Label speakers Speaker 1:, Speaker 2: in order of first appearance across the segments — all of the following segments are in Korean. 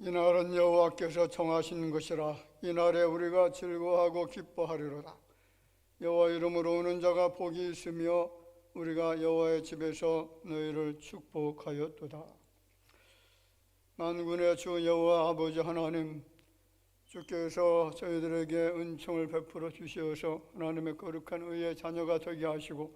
Speaker 1: 이날은 여호와께서 정하신 것이라. 이날에 우리가 즐거워하고 기뻐하리로다. 여호와 이름으로 오는 자가 복이 있으며 우리가 여호와의 집에서 너희를 축복하였도다. 만군의 주 여호와 아버지 하나님, 주께서 저희들에게 은총을 베풀어 주시어서 하나님의 거룩한 의의 자녀가 되게 하시고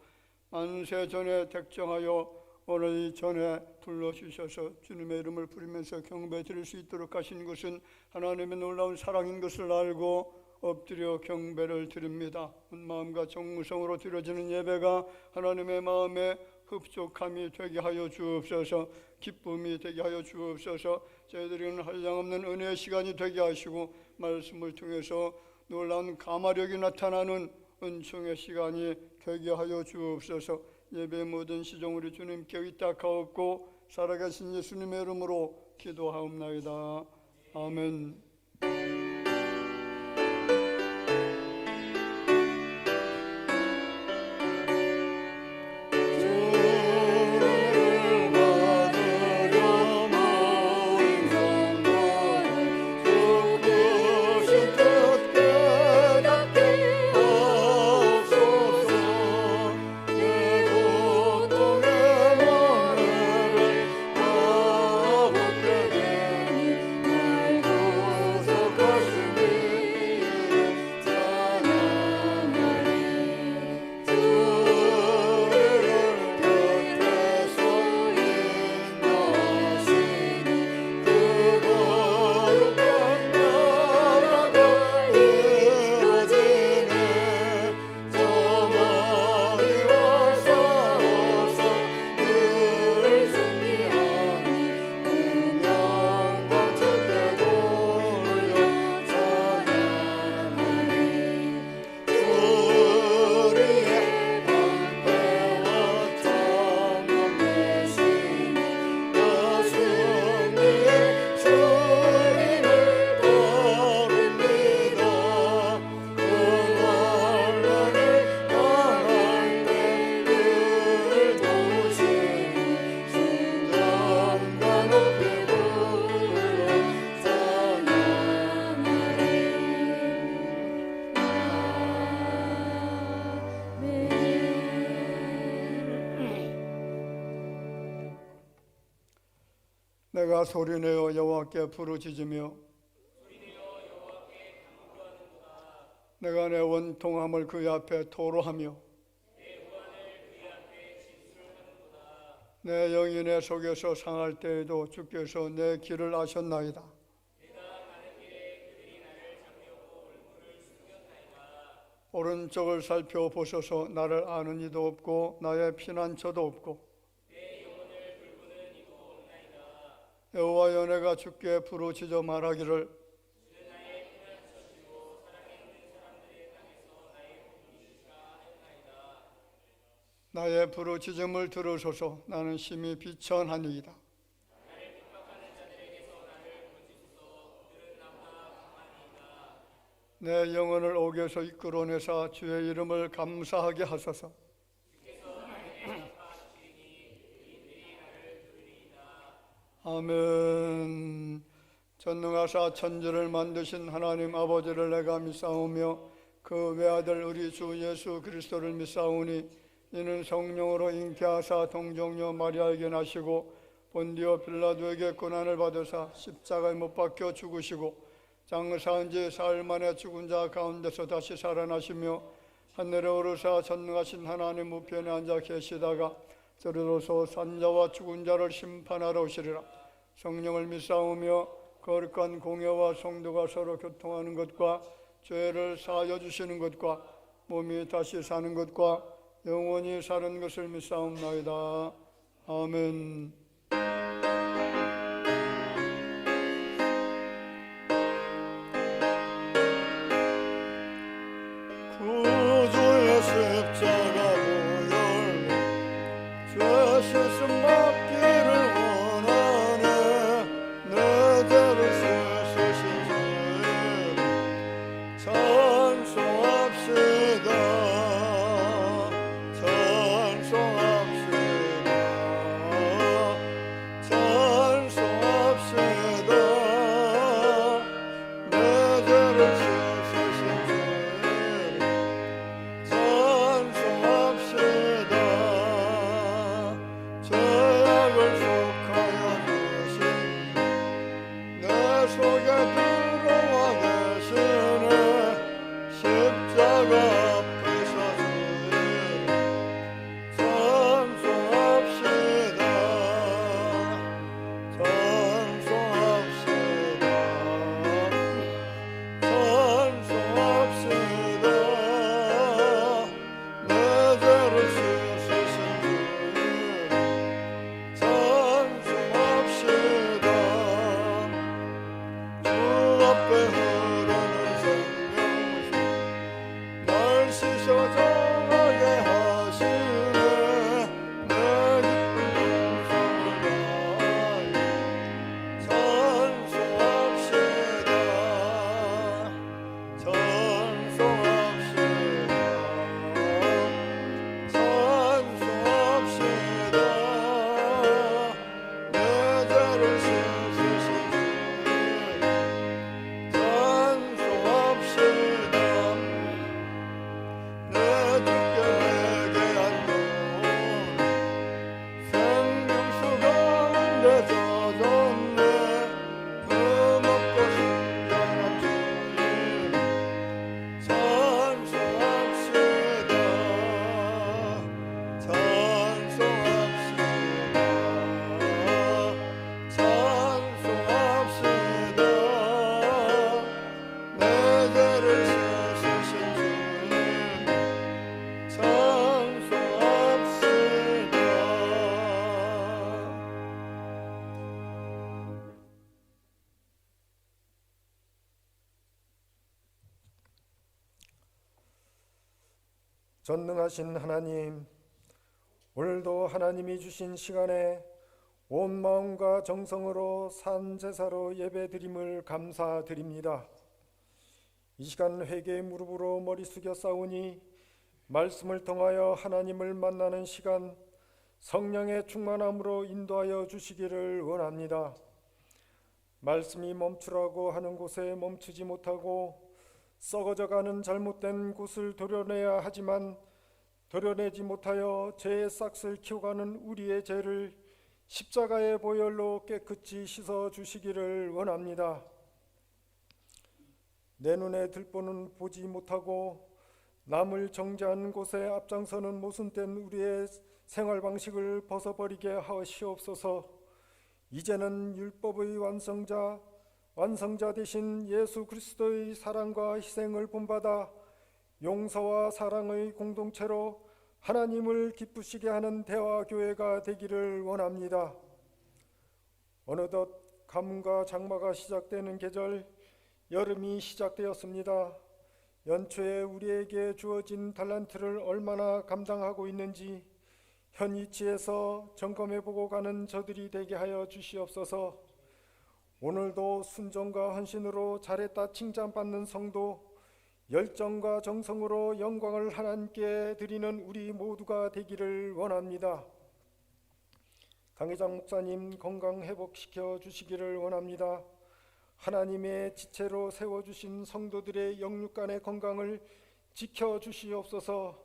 Speaker 1: 만세 전에 택정하여 오늘 이 전에 불러주셔서 주님의 이름을 부르면서 경배 드릴 수 있도록 하신 것은 하나님의 놀라운 사랑인 것을 알고 엎드려 경배를 드립니다. 온 마음과 정무성으로 드려지는 예배가 하나님의 마음에 흡족함이 되게 하여 주옵소서. 기쁨이 되게 하여 주옵소서. 저희들에게는 한량없는 은혜의 시간이 되게 하시고 말씀을 통해서 놀라운 감화력이 나타나는 은총의 시간이 되게 하여 주옵소서. 예배 모든 시종 우리 주님께 의탁하옵고 살아계신 예수님의 이름으로 기도하옵나이다. 아멘. 내가 소리내어 여호와께 부르짖으며 내가 내 원통함을 그의 앞에 토로하며 내 영이 내 속에서 상할 때에도 주께서 내 길을 아셨나이다. 오른쪽을 살펴보소서. 나를 아는 이도 없고 나의 피난처도 없고 여호와여, 내가 주께 부르짖어 말하기를 나의 부르짖음을 들으소서. 나는 심히 비천하니이다. 내 영혼을 옥에서 이끌어내사 주의 이름을 감사하게 하소서. 아멘. 전능하사 천지를 만드신 하나님 아버지를 내가 믿사오며 그 외아들 우리 주 예수 그리스도를 믿사오니 이는 성령으로 잉태하사 동정녀 마리아에게 나시고 본디오 빌라도에게 고난을 받으사 십자가에 못 박혀 죽으시고 장사한 지 사흘 만에 죽은 자 가운데서 다시 살아나시며 하늘에 오르사 전능하신 하나님 우편에 앉아 계시다가 저리로서 산자와 죽은 자를 심판하러 오시리라. 성령을 믿사오며 거룩한 공예와 성도가 서로 교통하는 것과 죄를 사하여 주시는 것과 몸이 다시 사는 것과 영원히 사는 것을 믿사옵나이다. 아멘. 구주의 십자가 보혈로 죄 씻음 받기를 원하네. 내 죄를 씻으신 주의 찬송합시다. 찬송합시다.
Speaker 2: 전능하신 하나님, 오늘도 하나님이 주신 시간에 온 마음과 정성으로 산 제사로 예배드림을 감사드립니다. 이 시간 회개의 무릎으로 머리 숙여 싸우니 말씀을 통하여 하나님을 만나는 시간, 성령의 충만함으로 인도하여 주시기를 원합니다. 말씀이 멈추라고 하는 곳에 멈추지 못하고 썩어져가는 잘못된 곳을 도려내야 하지만 도려내지 못하여 죄의 싹을 키워가는 우리의 죄를 십자가의 보혈로 깨끗이 씻어 주시기를 원합니다. 내 눈에 들보는 보지 못하고 남을 정죄하는 곳에 앞장서는 모순된 우리의 생활 방식을 벗어버리게 하시옵소서. 이제는 율법의 완성자 되신 예수 그리스도의 사랑과 희생을 본받아 용서와 사랑의 공동체로 하나님을 기쁘시게 하는 대화교회가 되기를 원합니다. 어느덧 가뭄과 장마가 시작되는 계절, 여름이 시작되었습니다. 연초에 우리에게 주어진 달란트를 얼마나 감당하고 있는지 현 위치에서 점검해보고 가는 저들이 되게 하여 주시옵소서. 오늘도 순종과 헌신으로 잘했다 칭찬받는 성도, 열정과 정성으로 영광을 하나님께 드리는 우리 모두가 되기를 원합니다. 강회장 목사님 건강 회복시켜 주시기를 원합니다. 하나님의 지체로 세워주신 성도들의 영육간의 건강을 지켜주시옵소서.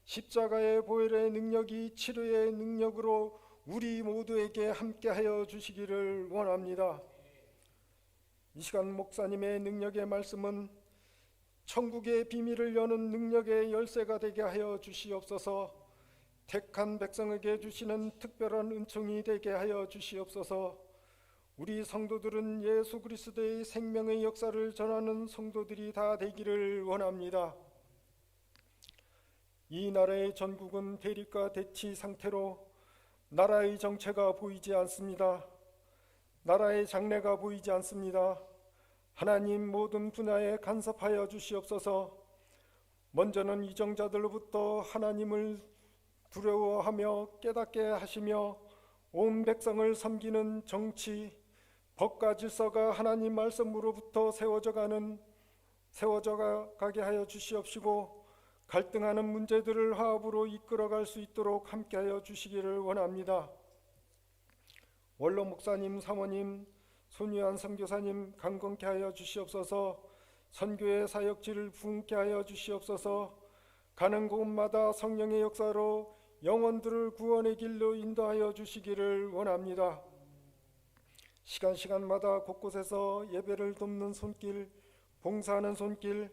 Speaker 2: 십자가의 보혈의 능력이 치료의 능력으로 우리 모두에게 함께하여 주시기를 원합니다. 이 시간 목사님의 능력의 말씀은 천국의 비밀을 여는 능력의 열쇠가 되게 하여 주시옵소서. 택한 백성에게 주시는 특별한 은총이 되게 하여 주시옵소서. 우리 성도들은 예수 그리스도의 생명의 역사를 전하는 성도들이 다 되기를 원합니다. 이 나라의 전국은 대립과 대치 상태로 나라의 정체가 보이지 않습니다. 나라의 장래가 보이지 않습니다. 하나님 모든 분야에 간섭하여 주시옵소서. 먼저는 이정자들로부터 하나님을 두려워하며 깨닫게 하시며 온 백성을 섬기는 정치, 법과 질서가 하나님 말씀으로부터 세워져 가게 하여 주시옵시고 갈등하는 문제들을 화합으로 이끌어갈 수 있도록 함께하여 주시기를 원합니다. 원로 목사님, 사모님, 손유한 선교사님 강건케 하여 주시옵소서. 선교의 사역지를 부흥케 하여 주시옵소서. 가는 곳마다 성령의 역사로 영혼들을 구원의 길로 인도하여 주시기를 원합니다. 시간마다 곳곳에서 예배를 돕는 손길, 봉사하는 손길,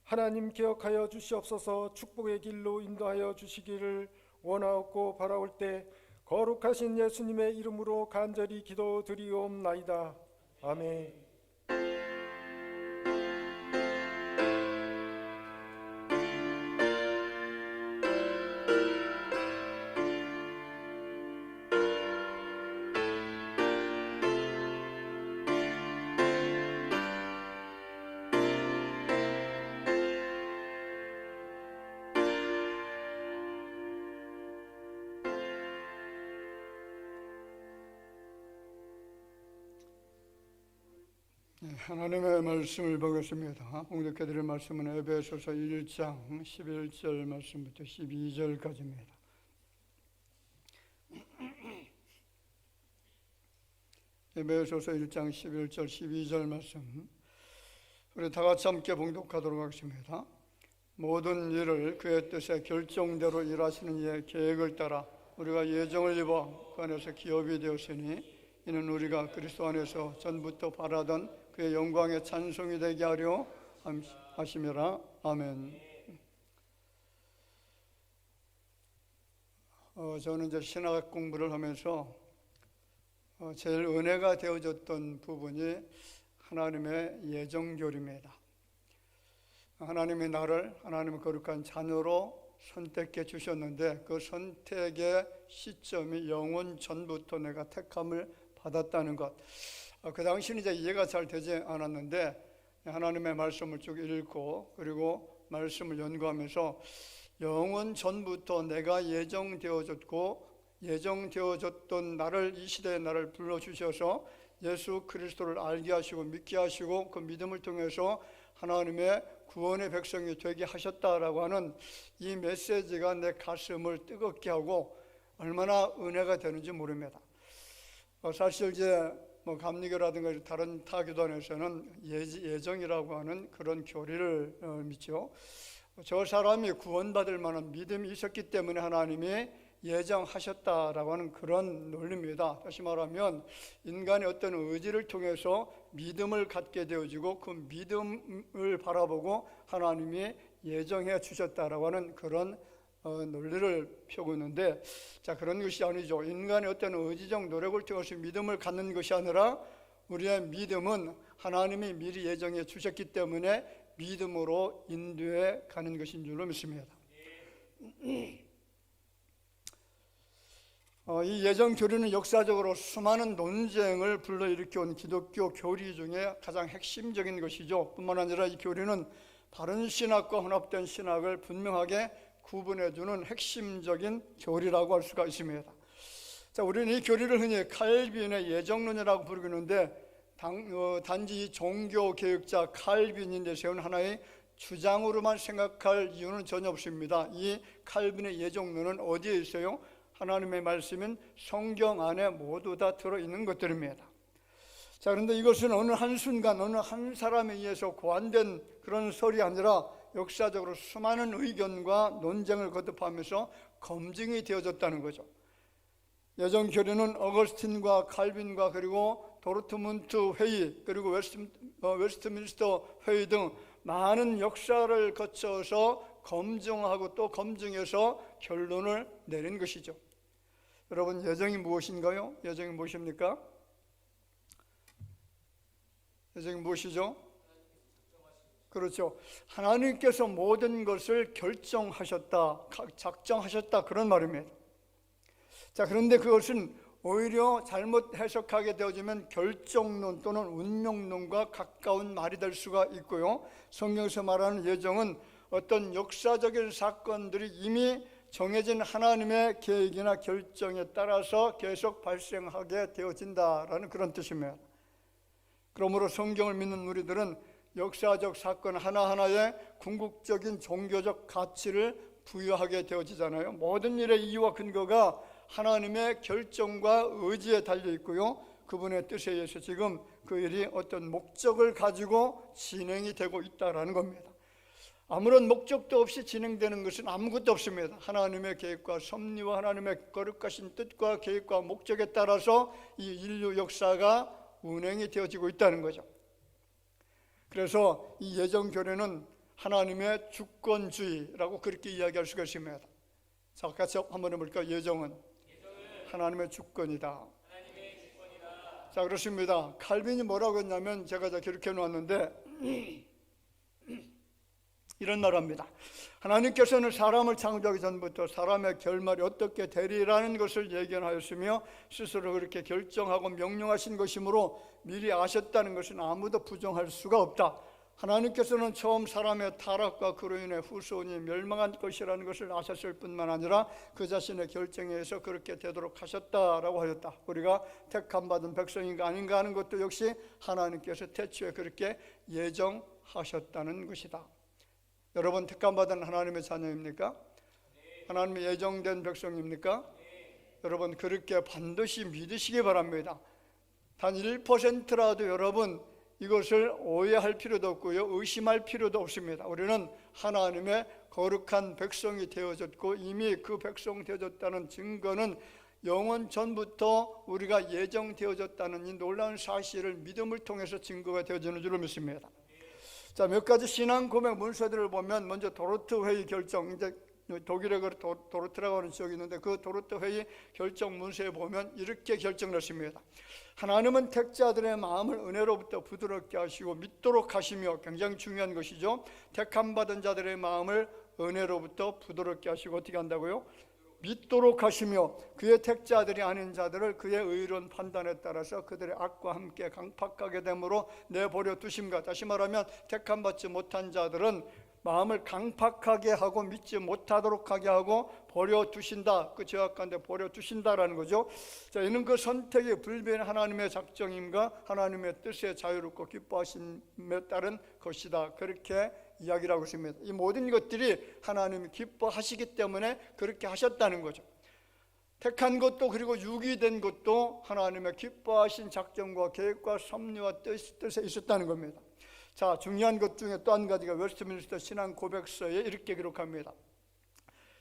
Speaker 2: 하나님 기억하여 주시옵소서. 축복의 길로 인도하여 주시기를 원하옵고 바라올 때 거룩하신 예수님의 이름으로 간절히 기도드리옵나이다. 아멘.
Speaker 1: 하나님의 말씀을 보겠습니다. 공독해드릴 말씀은 에베소서 1장 11절 말씀부터 12절까지입니다. 에베소서 1장 11절 12절 말씀, 우리 다 같이 함께 봉독하도록 하겠습니다. 모든 일을 그의 뜻에 결정대로 일하시는 이의 계획을 따라 우리가 예정을 입어 그 안에서 기업이 되었으니 이는 우리가 그리스도 안에서 전부터 바라던 그의 영광의 찬송이 되게 하려 하심이라. 아멘. 저는 이제 신학 공부를 하면서 제일 은혜가 되어졌던 부분이 하나님의 예정교리입니다. 하나님이 나를 하나님의 거룩한 자녀로 선택해 주셨는데 그 선택의 시점이 영원 전부터 내가 택함을 받았다는 것. 그 당시는 이제 이해가 잘 되지 않았는데 하나님의 말씀을 쭉 읽고 그리고 말씀을 연구하면서 영원 전부터 내가 예정되어졌고 예정되어졌던 나를, 이 시대에 나를 불러주셔서 예수 그리스도를 알게 하시고 믿게 하시고 그 믿음을 통해서 하나님의 구원의 백성이 되게 하셨다라고 하는 이 메시지가 내 가슴을 뜨겁게 하고 얼마나 은혜가 되는지 모릅니다. 사실 이제 감리교라든가 다른 타교단에서는 예정이라고 하는 그런 교리를 믿죠. 저 사람이 구원받을 만한 믿음이 있었기 때문에 하나님이 예정하셨다라고 하는 그런 논리입니다. 다시 말하면 인간의 어떤 의지를 통해서 믿음을 갖게 되어지고 그 믿음을 바라보고 하나님이 예정해 주셨다라고 하는 그런 논리를 펴고 있는데, 자, 그런 것이 아니죠. 인간의 어떤 의지적 노력을 통해서 믿음을 갖는 것이 아니라 우리의 믿음은 하나님이 미리 예정해 주셨기 때문에 믿음으로 인도해 가는 것인 줄로 믿습니다. 이 예정 교리는 역사적으로 수많은 논쟁을 불러일으켜온 기독교 교리 중에 가장 핵심적인 것이죠. 뿐만 아니라 이 교리는 바른 신학과 혼합된 신학을 분명하게 구분해주는 핵심적인 교리라고 할 수가 있습니다. 자, 우리는 이 교리를 흔히 칼빈의 예정론이라고 부르는데 단지 이 종교 개혁자 칼빈이 내세운 하나의 주장으로만 생각할 이유는 전혀 없습니다. 이 칼빈의 예정론은 어디에 있어요? 하나님의 말씀인 성경 안에 모두 다 들어있는 것들입니다. 자, 그런데 이것은 어느 한순간 어느 한 사람에 의해서 고안된 그런 설이 아니라 역사적으로 수많은 의견과 논쟁을 거듭하면서 검증이 되어졌다는 거죠. 예정 교리는 어거스틴과 칼빈과 그리고 도르트문트 회의 그리고 웨스트민스터 회의 등 많은 역사를 거쳐서 검증하고 또 검증해서 결론을 내린 것이죠. 여러분, 예정이 무엇인가요? 예정이 무엇입니까? 예정이 무엇이죠? 그렇죠. 하나님께서 모든 것을 결정하셨다, 작정하셨다, 그런 말입니다. 자, 그런데 그것은 오히려 잘못 해석하게 되어지면 결정론 또는 운명론과 가까운 말이 될 수가 있고요. 성경에서 말하는 예정은 어떤 역사적인 사건들이 이미 정해진 하나님의 계획이나 결정에 따라서 계속 발생하게 되어진다라는 그런 뜻입니다. 그러므로 성경을 믿는 우리들은 역사적 사건 하나하나에 궁극적인 종교적 가치를 부여하게 되어지잖아요. 모든 일의 이유와 근거가 하나님의 결정과 의지에 달려 있고요. 그분의 뜻에 의해서 지금 그 일이 어떤 목적을 가지고 진행이 되고 있다는 겁니다. 아무런 목적도 없이 진행되는 것은 아무것도 없습니다. 하나님의 계획과 섭리와 하나님의 거룩하신 뜻과 계획과 목적에 따라서 이 인류 역사가 운행이 되어지고 있다는 거죠. 그래서 이 예정 교례는 하나님의 주권주의라고 그렇게 이야기할 수가 있습니다. 자, 같이 한번 해볼까요? 예정은 하나님의 주권이다. 자, 그렇습니다. 칼빈이 뭐라고 했냐면 제가 기록해 놓았는데 이런 말합니다. 하나님께서는 사람을 창조하기 전부터 사람의 결말이 어떻게 되리라는 것을 예견하였으며 스스로 그렇게 결정하고 명령하신 것이므로 미리 아셨다는 것은 아무도 부정할 수가 없다. 하나님께서는 처음 사람의 타락과 그로 인해 후손이 멸망한 것이라는 것을 아셨을 뿐만 아니라 그 자신의 결정에 의해서 그렇게 되도록 하셨다라고 하였다. 우리가 택함받은 백성인가 아닌가 하는 것도 역시 하나님께서 태초에 그렇게 예정하셨다는 것이다. 여러분, 택함받은 하나님의 자녀입니까? 하나님의 예정된 백성입니까? 여러분, 그렇게 반드시 믿으시기 바랍니다. 단 1%라도 여러분 이것을 오해할 필요도 없고요, 의심할 필요도 없습니다. 우리는 하나님의 거룩한 백성이 되어졌고 이미 그 백성 되어졌다는 증거는 영원 전부터 우리가 예정되어졌다는 이 놀라운 사실을 믿음을 통해서 증거가 되어지는 줄로 믿습니다. 자, 몇 가지 신앙 고백 문서들을 보면 먼저 도르트 회의 결정, 이제 독일에 도르트라고 하는 지역이 있는데 그 도르트 회의 결정 문서에 보면 이렇게 결정했습니다. 하나님은 택자들의 마음을 은혜로부터 부드럽게 하시고 믿도록 하시며, 굉장히 중요한 것이죠. 택함받은 자들의 마음을 은혜로부터 부드럽게 하시고 어떻게 한다고요? 믿도록 하시며 그의 택자들이 아닌 자들을 그의 의로운 판단에 따라서 그들의 악과 함께 강팍하게 되므로 내버려 두심과, 다시 말하면 택함받지 못한 자들은 마음을 강팍하게 하고 믿지 못하도록 하게 하고 버려두신다. 그 죄악가운데 버려두신다라는 거죠. 자, 이는 그 선택이 불변한 하나님의 작정임과 하나님의 뜻에 자유롭고 기뻐하심에 따른 것이다. 그렇게 이야기를 하고 있습니다. 이 모든 것들이 하나님이 기뻐하시기 때문에 그렇게 하셨다는 거죠. 택한 것도 그리고 유기된 것도 하나님의 기뻐하신 작정과 계획과 섭리와 뜻에 있었다는 겁니다. 자, 중요한 것 중에 또 한 가지가 웨스트민스터 신앙 고백서에 이렇게 기록합니다.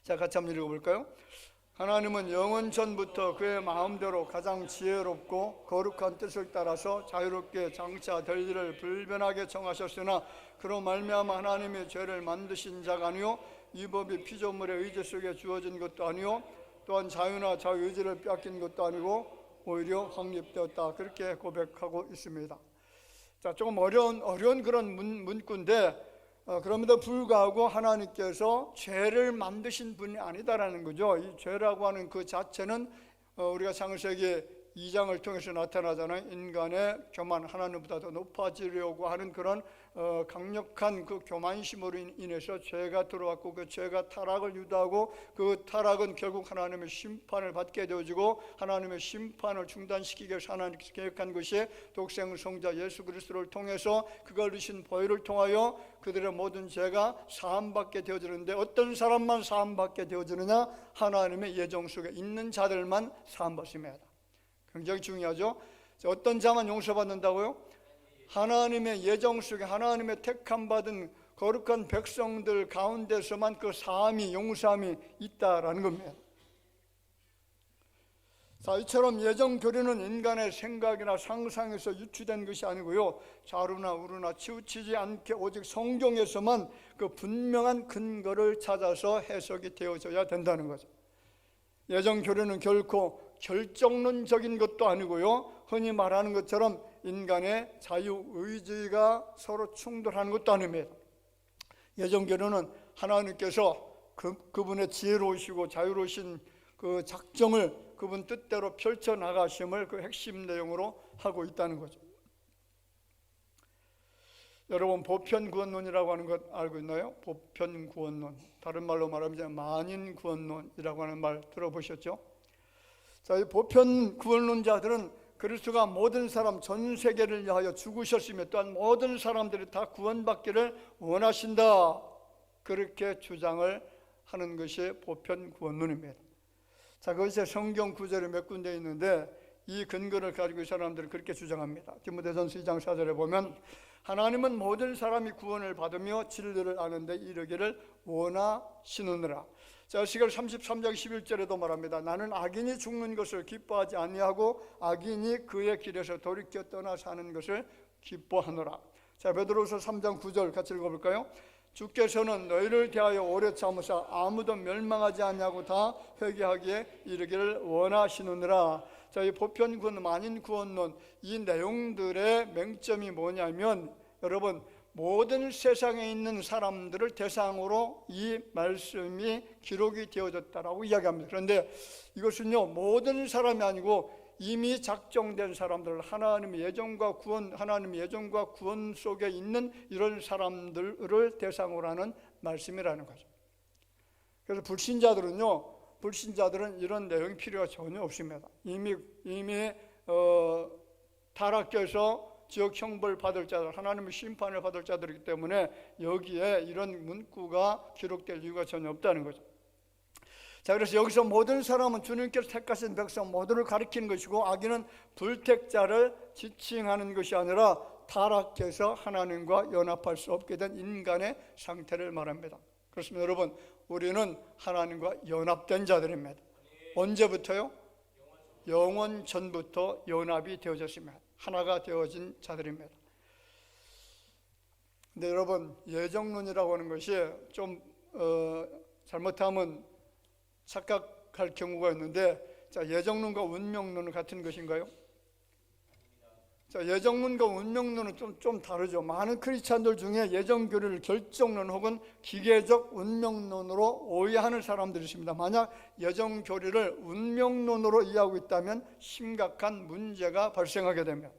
Speaker 1: 자, 같이 한번 읽어볼까요? 하나님은 영원 전부터 그의 마음대로 가장 지혜롭고 거룩한 뜻을 따라서 자유롭게 장차 될 일을 불변하게 정하셨으나 그로 말미암아 하나님의 죄를 만드신 자가 아니요 이 법이 피조물의 의지 속에 주어진 것도 아니요 또한 자유나 자유의지를 빼앗긴 것도 아니고 오히려 확립되었다. 그렇게 고백하고 있습니다. 자, 조금 어려운 그런 문구인데 그럼에도 불구하고 하나님께서 죄를 만드신 분이 아니다라는 거죠. 이 죄라고 하는 그 자체는 우리가 창세기 2장을 통해서 나타나잖아요. 인간의 교만, 하나님보다 더 높아지려고 하는 그런 강력한 그 교만심으로 인해서 죄가 들어왔고 그 죄가 타락을 유도하고 그 타락은 결국 하나님의 심판을 받게 되어지고 하나님의 심판을 중단시키기 위해서 하나님께서 계획한 것이 독생 성자 예수 그리스도를 통해서 그가 주신 보혈을 통하여 그들의 모든 죄가 사함받게 되어지는데 어떤 사람만 사함받게 되어지느냐? 하나님의 예정 속에 있는 자들만 사함받습니다. 굉장히 중요하죠. 어떤 자만 용서받는다고요? 하나님의 예정 속에 하나님의 택함받은 거룩한 백성들 가운데서만 그 사함이 용서함이 있다라는 겁니다. 자, 이처럼 예정 교리는 인간의 생각이나 상상에서 유추된 것이 아니고요, 자루나 우루나 치우치지 않게 오직 성경에서만 그 분명한 근거를 찾아서 해석이 되어져야 된다는 거죠. 예정 교리는 결코 결정론적인 것도 아니고요, 흔히 말하는 것처럼 인간의 자유의지가 서로 충돌하는 것도 아닙니다. 예정 교리는 하나님께서 그분의 지혜로우시고 자유로우신 그 작정을 그분 뜻대로 펼쳐나가심을 그 핵심 내용으로 하고 있다는 거죠. 여러분, 보편구원론이라고 하는 것 알고 있나요? 보편구원론, 다른 말로 말하면 이제 만인구원론이라고 하는 말 들어보셨죠? 자, 이 보편구원론자들은 그리스도가 모든 사람 전 세계를 위하여 죽으셨으며 또한 모든 사람들이 다 구원받기를 원하신다, 그렇게 주장을 하는 것이 보편구원론입니다. 자, 그것이 성경 구절이 몇 군데 있는데 이 근거를 가지고 이 사람들은 그렇게 주장합니다. 디모데전서 2장 4절에 보면 하나님은 모든 사람이 구원을 받으며 진리를 아는 데 이르기를 원하시느니라. 자, 에스겔 33장 11절에도 말합니다. 나는 악인이 죽는 것을 기뻐하지 아니하고 악인이 그의 길에서 돌이켜 떠나 사는 것을 기뻐하노라. 자, 베드로후서 3장 9절 같이 읽어볼까요? 주께서는 너희를 대하여 오래 참으사 아무도 멸망하지 않냐고 다 회개하기에 이르기를 원하시느니라. 자, 이 보편구원, 만인구원론, 이 내용들의 맹점이 뭐냐면, 여러분, 모든 세상에 있는 사람들을 대상으로 이 말씀이 기록이 되어졌다라고 이야기합니다. 그런데 이것은요, 모든 사람이 아니고 이미 작정된 사람들, 하나님의 예정과 구원 속에 있는 이런 사람들을 대상으로 하는 말씀이라는 거죠. 그래서 불신자들은 이런 내용이 필요가 전혀 없습니다. 이미 타락해서 지옥 형벌 받을 자들, 하나님의 심판을 받을 자들이기 때문에 여기에 이런 문구가 기록될 이유가 전혀 없다는 거죠. 자, 그래서 여기서 모든 사람은 주님께서 택하신 백성 모두를 가리키는 것이고, 악인은 불택자를 지칭하는 것이 아니라 타락해서 하나님과 연합할 수 없게 된 인간의 상태를 말합니다. 그렇습니다. 여러분, 우리는 하나님과 연합된 자들입니다. 언제부터요? 영원 전부터 연합이 되어졌습니다. 하나가 되어진 자들입니다. 근데 여러분, 예정론이라고 하는 것이 좀 잘못하면 착각할 경우가 있는데, 자, 예정론과 운명론은 같은 것인가요? 자, 예정론과 운명론은 좀 다르죠. 많은 크리스찬들 중에 예정교리를 결정론 혹은 기계적 운명론으로 오해하는 사람들이 있습니다. 만약 예정교리를 운명론으로 이해하고 있다면 심각한 문제가 발생하게 됩니다.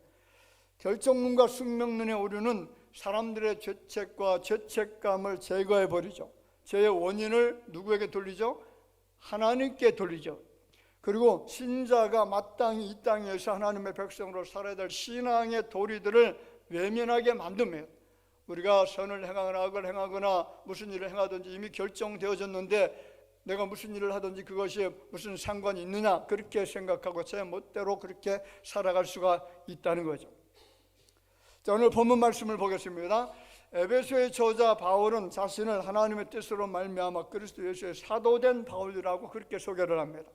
Speaker 1: 결정론과 숙명론의 오류는 사람들의 죄책과 죄책감을 제거해버리죠. 죄의 원인을 누구에게 돌리죠? 하나님께 돌리죠. 그리고 신자가 마땅히 이 땅에서 하나님의 백성으로 살아야 될 신앙의 도리들을 외면하게 만듭니다. 우리가 선을 행하거나 악을 행하거나 무슨 일을 행하든지 이미 결정되어졌는데 내가 무슨 일을 하든지 그것이 무슨 상관이 있느냐, 그렇게 생각하고 제 멋대로 그렇게 살아갈 수가 있다는 거죠. 자, 오늘 본문 말씀을 보겠습니다. 에베소의 저자 바울은 자신을 하나님의 뜻으로 말미암아 그리스도 예수의 사도된 바울이라고 그렇게 소개를 합니다.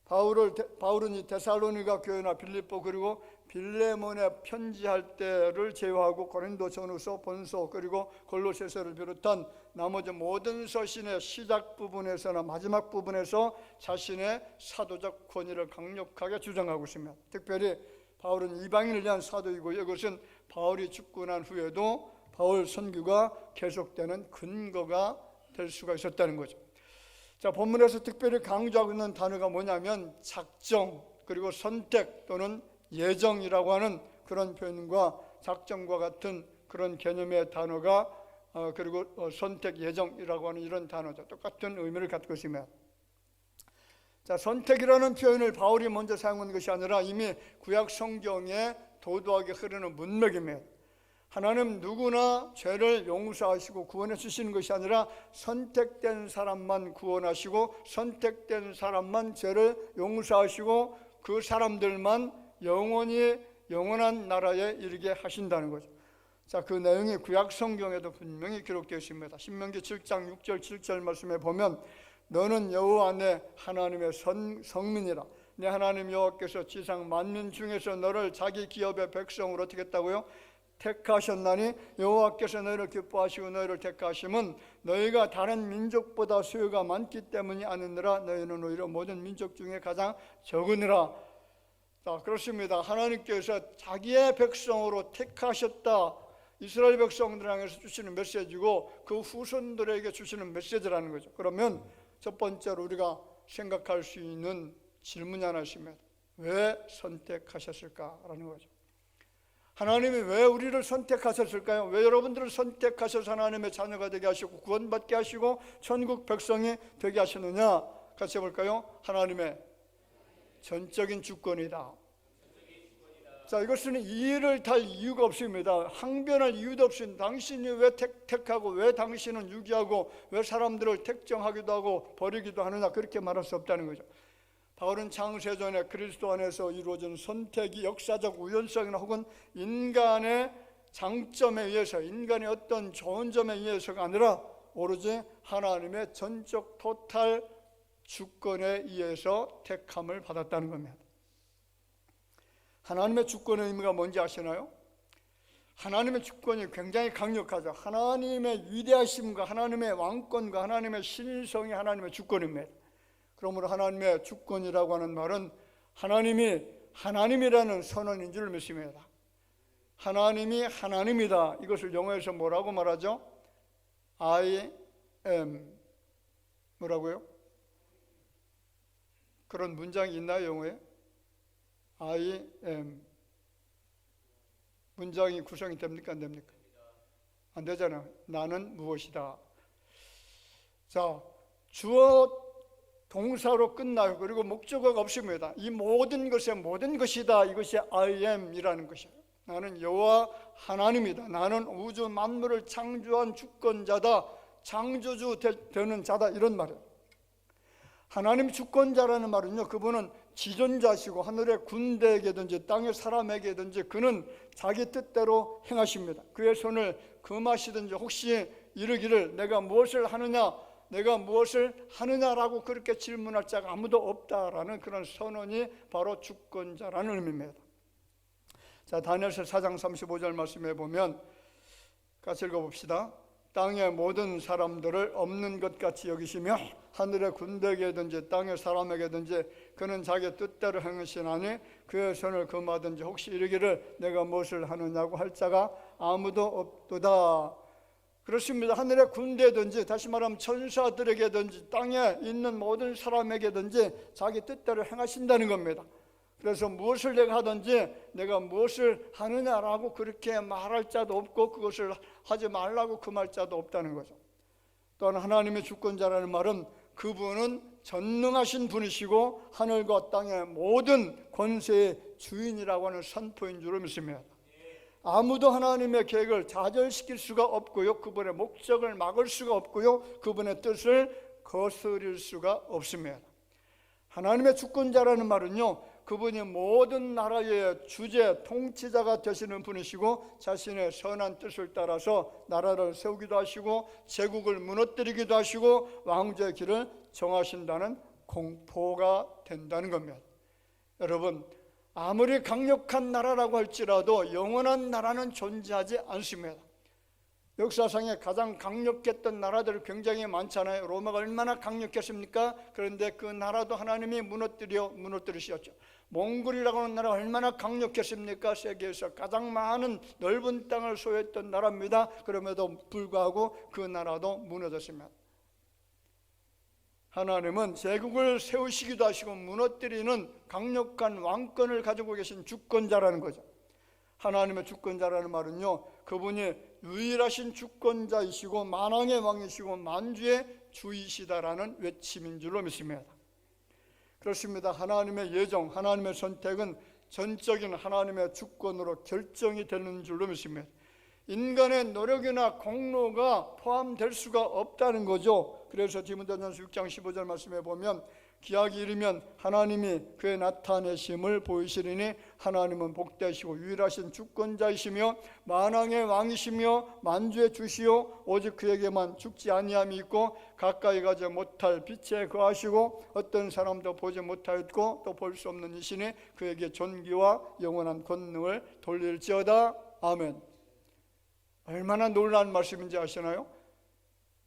Speaker 1: 바울은 이 데살로니가 교회나 빌립보 그리고 빌레몬에 편지할 때를 제외하고 고린도 전후서, 본서 그리고 골로새서를 비롯한 나머지 모든 서신의 시작 부분에서나 마지막 부분에서 자신의 사도적 권위를 강력하게 주장하고 있습니다. 특별히 바울은 이방인을 위한 사도이고, 이것은 바울이 죽고 난 후에도 바울 선교가 계속되는 근거가 될 수가 있었다는 거죠. 자, 본문에서 특별히 강조하고 있는 단어가 뭐냐면 작정 그리고 선택 또는 예정이라고 하는 그런 표현과 작정과 같은 그런 개념의 단어가 그리고 선택, 예정이라고 하는 이런 단어죠. 똑같은 의미를 갖고 있습니다. 자, 선택이라는 표현을 바울이 먼저 사용한 것이 아니라 이미 구약 성경에 도도하게 흐르는 문맥입니다. 하나님 누구나 죄를 용서하시고 구원해 주시는 것이 아니라 선택된 사람만 구원하시고 선택된 사람만 죄를 용서하시고 그 사람들만 영원한 나라에 이르게 하신다는 거죠. 자, 그 내용이 구약 성경에도 분명히 기록되어 있습니다. 신명기 7장 6절 7절 말씀에 보면 너는 여호와 내 하나님의 성민이라. 내 하나님 여호와께서 지상 만민 중에서 너를 자기 기업의 백성으로 어떻게 했다고요? 택하셨나니 여호와께서 너희를 기뻐하시고 너희를 택하심은 너희가 다른 민족보다 수요가 많기 때문이 아니니라. 너희는 오히려 모든 민족 중에 가장 적으니라. 자, 그렇습니다. 하나님께서 자기의 백성으로 택하셨다. 이스라엘 백성들 향해서 주시는 메시지고 그 후손들에게 주시는 메시지라는 거죠. 그러면 첫 번째로 우리가 생각할 수 있는 질문이 하나 있습니다. 왜 선택하셨을까라는 거죠. 하나님이 왜 우리를 선택하셨을까요? 왜 여러분들을 선택하셔서 하나님의 자녀가 되게 하시고 구원받게 하시고 천국 백성이 되게 하시느냐? 같이 해볼까요? 하나님의 전적인 주권이다. 자, 이것은 이의를 탈 이유가 없습니다. 항변할 이유도 없습니다. 당신이 왜 택하고 왜 당신은 유기하고 왜 사람들을 택정하기도 하고 버리기도 하느냐, 그렇게 말할 수 없다는 거죠. 바울은 창세전에 그리스도 안에서 이루어진 선택이 역사적 우연성이나 혹은 인간의 장점에 의해서, 인간의 어떤 좋은 점에 의해서가 아니라 오로지 하나님의 전적 토탈 주권에 의해서 택함을 받았다는 겁니다. 하나님의 주권의 의미가 뭔지 아시나요? 하나님의 주권이 굉장히 강력하죠. 하나님의 위대하심과 하나님의 왕권과 하나님의 신성이 하나님의 주권입니다. 그러므로 하나님의 주권이라고 하는 말은 하나님이 하나님이라는 선언인 줄 믿습니다. 하나님이 하나님이다. 이것을 영어에서 뭐라고 말하죠? I am. 뭐라고요? 그런 문장이 있나요, 영어에? I am. 문장이 구성이 됩니까, 안 됩니까? 안 되잖아요. 나는 무엇이다. 자, 주어 동사로 끝나요. 그리고 목적어가 없습니다. 이 모든 것의 모든 것이다. 이것이 I am이라는 것이에요. 나는 여호와 하나님이다. 나는 우주 만물을 창조한 주권자다. 창조주 되는 자다. 이런 말이에요. 하나님 주권자라는 말은요, 그분은 지존자시고 하늘의 군대에게든지 땅의 사람에게든지 그는 자기 뜻대로 행하십니다. 그의 손을 금하시든지 혹시 이르기를 내가 무엇을 하느냐, 내가 무엇을 하느냐라고 그렇게 질문할 자가 아무도 없다라는 그런 선언이 바로 주권자라는 의미입니다. 자, 다니엘서 4장 35절 말씀해 보면 같이 읽어봅시다. 땅의 모든 사람들을 없는 것 같이 여기시며 하늘의 군대에게든지 땅의 사람에게든지 그는 자기 뜻대로 행하시나니 그의 손을 금하든지 혹시 이르기를 내가 무엇을 하느냐고 할 자가 아무도 없도다. 그렇습니다. 하늘의 군대든지 다시 말하면 천사들에게든지 땅에 있는 모든 사람에게든지 자기 뜻대로 행하신다는 겁니다. 그래서 무엇을 내가 하든지 내가 무엇을 하느냐라고 그렇게 말할 자도 없고 그것을 하지 말라고 금할 자도 없다는 거죠. 또한 하나님의 주권자라는 말은 그분은 전능하신 분이시고 하늘과 땅의 모든 권세의 주인이라고 하는 선포인 줄을 믿습니다. 아무도 하나님의 계획을 좌절시킬 수가 없고요, 그분의 목적을 막을 수가 없고요, 그분의 뜻을 거스릴 수가 없습니다. 하나님의 주권자라는 말은요, 그분이 모든 나라의 주재, 통치자가 되시는 분이시고 자신의 선한 뜻을 따라서 나라를 세우기도 하시고 제국을 무너뜨리기도 하시고 왕조의 길을 정하신다는 공포가 된다는 겁니다. 여러분, 아무리 강력한 나라라고 할지라도 영원한 나라는 존재하지 않습니다. 역사상에 가장 강력했던 나라들 굉장히 많잖아요. 로마가 얼마나 강력했습니까? 그런데 그 나라도 하나님이 무너뜨리셨죠. 몽골이라고 하는 나라가 얼마나 강력했습니까? 세계에서 가장 많은 넓은 땅을 소유했던 나라입니다. 그럼에도 불구하고 그 나라도 무너졌습니다. 하나님은 제국을 세우시기도 하시고 무너뜨리는 강력한 왕권을 가지고 계신 주권자라는 거죠. 하나님의 주권자라는 말은요, 그분이 유일하신 주권자이시고 만왕의 왕이시고 만주의 주이시다라는 외침인 줄로 믿습니다. 그렇습니다. 하나님의 예정, 하나님의 선택은 전적인 하나님의 주권으로 결정이 되는 줄로 믿습니다. 인간의 노력이나 공로가 포함될 수가 없다는 거죠. 그래서 디모데전서 6장 15절 말씀에 보면 기약이 이르면 하나님이 그의 나타내심을 보이시리니 하나님은 복되시고 유일하신 주권자이시며 만왕의 왕이시며 만주의 주시요 오직 그에게만 죽지 아니함이 있고 가까이 가지 못할 빛에 거하시고 어떤 사람도 보지 못하였고 또 볼 수 없는 이시니 그에게 존귀와 영원한 권능을 돌릴지어다. 아멘. 얼마나 놀라운 말씀인지 아시나요?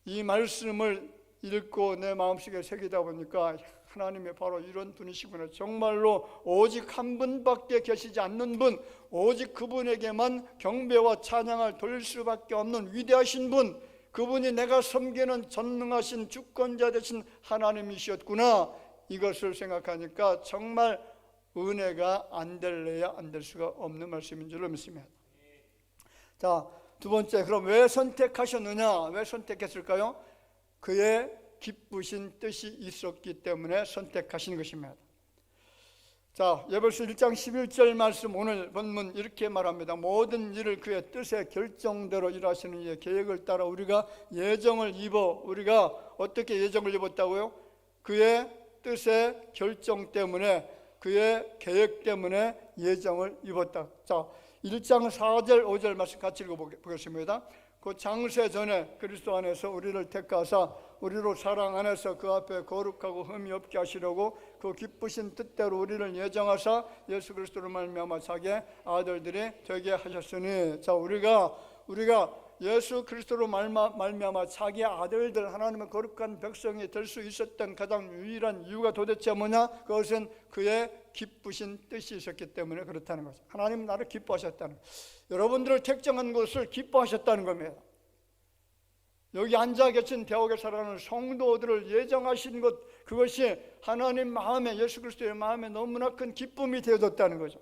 Speaker 1: 이 말씀을 읽고 내 마음속에 새기다 보니까 하나님이 바로 이런 분이시구나. 정말로 오직 한 분밖에 계시지 않는 분, 오직 그분에게만 경배와 찬양을 돌릴 수밖에 없는 위대하신 분, 그분이 내가 섬기는 전능하신 주권자 되신 하나님이셨구나. 이것을 생각하니까 정말 은혜가 안 될래야 안 될 수가 없는 말씀인 줄로 믿습니다. 자, 두 번째, 그럼 왜 선택하셨느냐? 왜 선택했을까요? 그의 기쁘신 뜻이 있었기 때문에 선택하신 것입니다. 자, 에베소 1장 11절 말씀 오늘 본문 이렇게 말합니다. 모든 일을 그의 뜻의 결정대로 일하시는 이의 계획을 따라 우리가 예정을 입어, 우리가 어떻게 예정을 입었다고요? 그의 뜻의 결정 때문에, 그의 계획 때문에 예정을 입었다. 자, 1장 4절 5절 말씀 같이 읽어보겠습니다. 그 장세 전에 그리스도 안에서 우리를 택하사 우리로 사랑 안에서 그 앞에 거룩하고 흠이 없게 하시려고 그 기쁘신 뜻대로 우리를 예정하사 예수 그리스도로 말미암아 자기의 아들들이 되게 하셨으니, 자, 우리가 예수 그리스도로 말미암아 자기의 아들들, 하나님의 거룩한 백성이 될 수 있었던 가장 유일한 이유가 도대체 뭐냐? 그것은 그의 기쁘신 뜻이 있었기 때문에 그렇다는 거죠. 하나님 나를 기뻐하셨다는 거예요. 여러분들을 택정한 것을 기뻐하셨다는 겁니다. 여기 앉아 계신 대학에 살아가는 성도들을 예정하신 것, 그것이 하나님 마음에, 예수 그리스도의 마음에 너무나 큰 기쁨이 되어졌다는 거죠.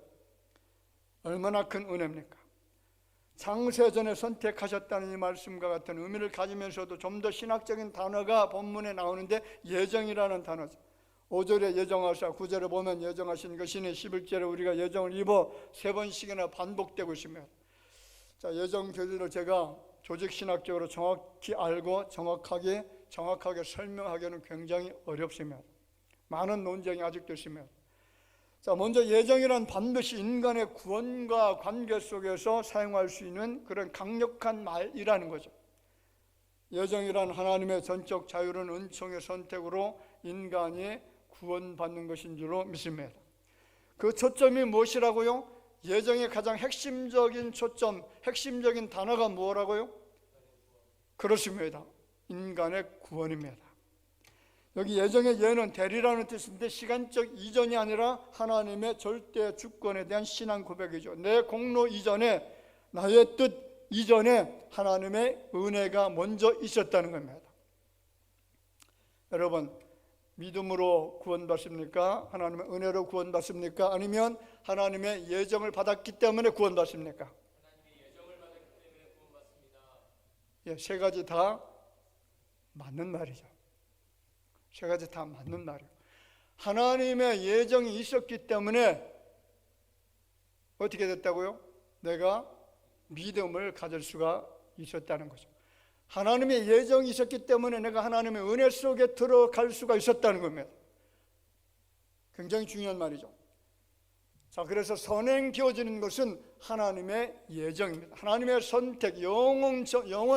Speaker 1: 얼마나 큰 은혜입니까? 장세전에 선택하셨다는 이 말씀과 같은 의미를 가지면서도 좀 더 신학적인 단어가 본문에 나오는데 예정이라는 단어죠. 5절에 예정하사, 9절에 보면 예정하신 것이니, 11절에 우리가 예정을 입어 3번씩이나 반복되고 있습니다. 자, 예정 교리를 제가 조직신학적으로 정확히 알고 정확하게 설명하기는 굉장히 어렵습니다. 많은 논쟁이 아직도 있습니다. 자, 먼저 예정이란 반드시 인간의 구원과 관계 속에서 사용할 수 있는 그런 강력한 말이라는 거죠. 예정이란 하나님의 전적 자유로운 은총의 선택으로 인간이 구원받는 것인 줄로 믿습니다. 그 초점이 무엇이라고요? 예정의 가장 핵심적인 초점, 핵심적인 단어가 뭐라고요? 그렇습니다. 인간의 구원입니다. 여기 예정의 예는 대리라는 뜻인데 시간적 이전이 아니라 하나님의 절대 주권에 대한 신앙 고백이죠. 내 공로 이전에, 나의 뜻 이전에 하나님의 은혜가 먼저 있었다는 겁니다. 여러분, 믿음으로 구원받습니까? 하나님의 은혜로 구원받습니까? 아니면 하나님의 예정을 받았기 때문에 구원받습니까?
Speaker 3: 하나님의 예정을 받았기 때문에 구원받습니다.
Speaker 1: 예, 세 가지 다 맞는 말이죠. 세 가지 다 맞는 말이에요. 하나님의 예정이 있었기 때문에 어떻게 됐다고요? 내가 믿음을 가질 수가 있었다는 거죠. 하나님의 예정이 있었기 때문에 내가 하나님의 은혜 속에 들어갈 수가 있었다는 겁니다. 굉장히 중요한 말이죠. 자, 그래서 선행 되어지는 것은 하나님의 예정입니다. 하나님의 선택, 영원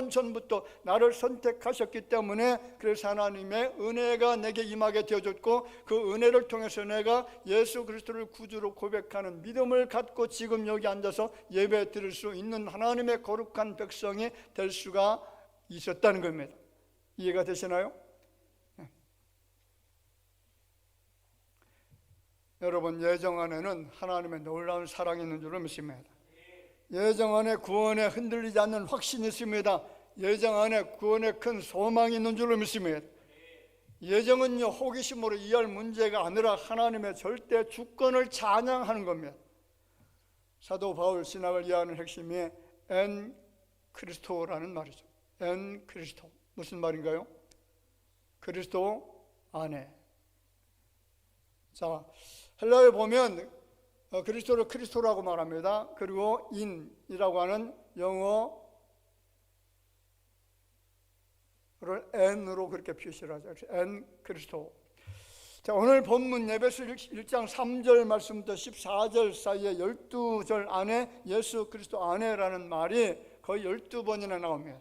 Speaker 1: 전부터 나를 선택하셨기 때문에, 그래서 하나님의 은혜가 내게 임하게 되어졌고, 그 은혜를 통해서 내가 예수 그리스도를 구주로 고백하는 믿음을 갖고 지금 여기 앉아서 예배 드릴 수 있는 하나님의 거룩한 백성이 될 수가 있었다는 겁니다. 이해가 되시나요? 여러분, 예정 안에는 하나님의 놀라운 사랑이 있는 줄로 믿습니다. 예정 안에 구원에 흔들리지 않는 확신이 있습니다. 예정 안에 구원에 큰 소망이 있는 줄로 믿습니다. 예정은요, 호기심으로 이해할 문제가 아니라 하나님의 절대 주권을 찬양하는 겁니다. 사도 바울 신학을 이해하는 핵심이 엔 크리스토라는 말이죠. 엔 크리스토, 무슨 말인가요? 그리스도 안에. 자, 헬라어에 보면 그리스도를 크리스토라고 말합니다. 그리고 인이라고 하는 영어를 n으로 그렇게 표시를 하죠. n 크리스토. 자, 오늘 본문 에베소 1장 3절 말씀부터 14절 사이에 12절 안에 예수 그리스도 안에라는 말이 거의 12번이나 나옵니다.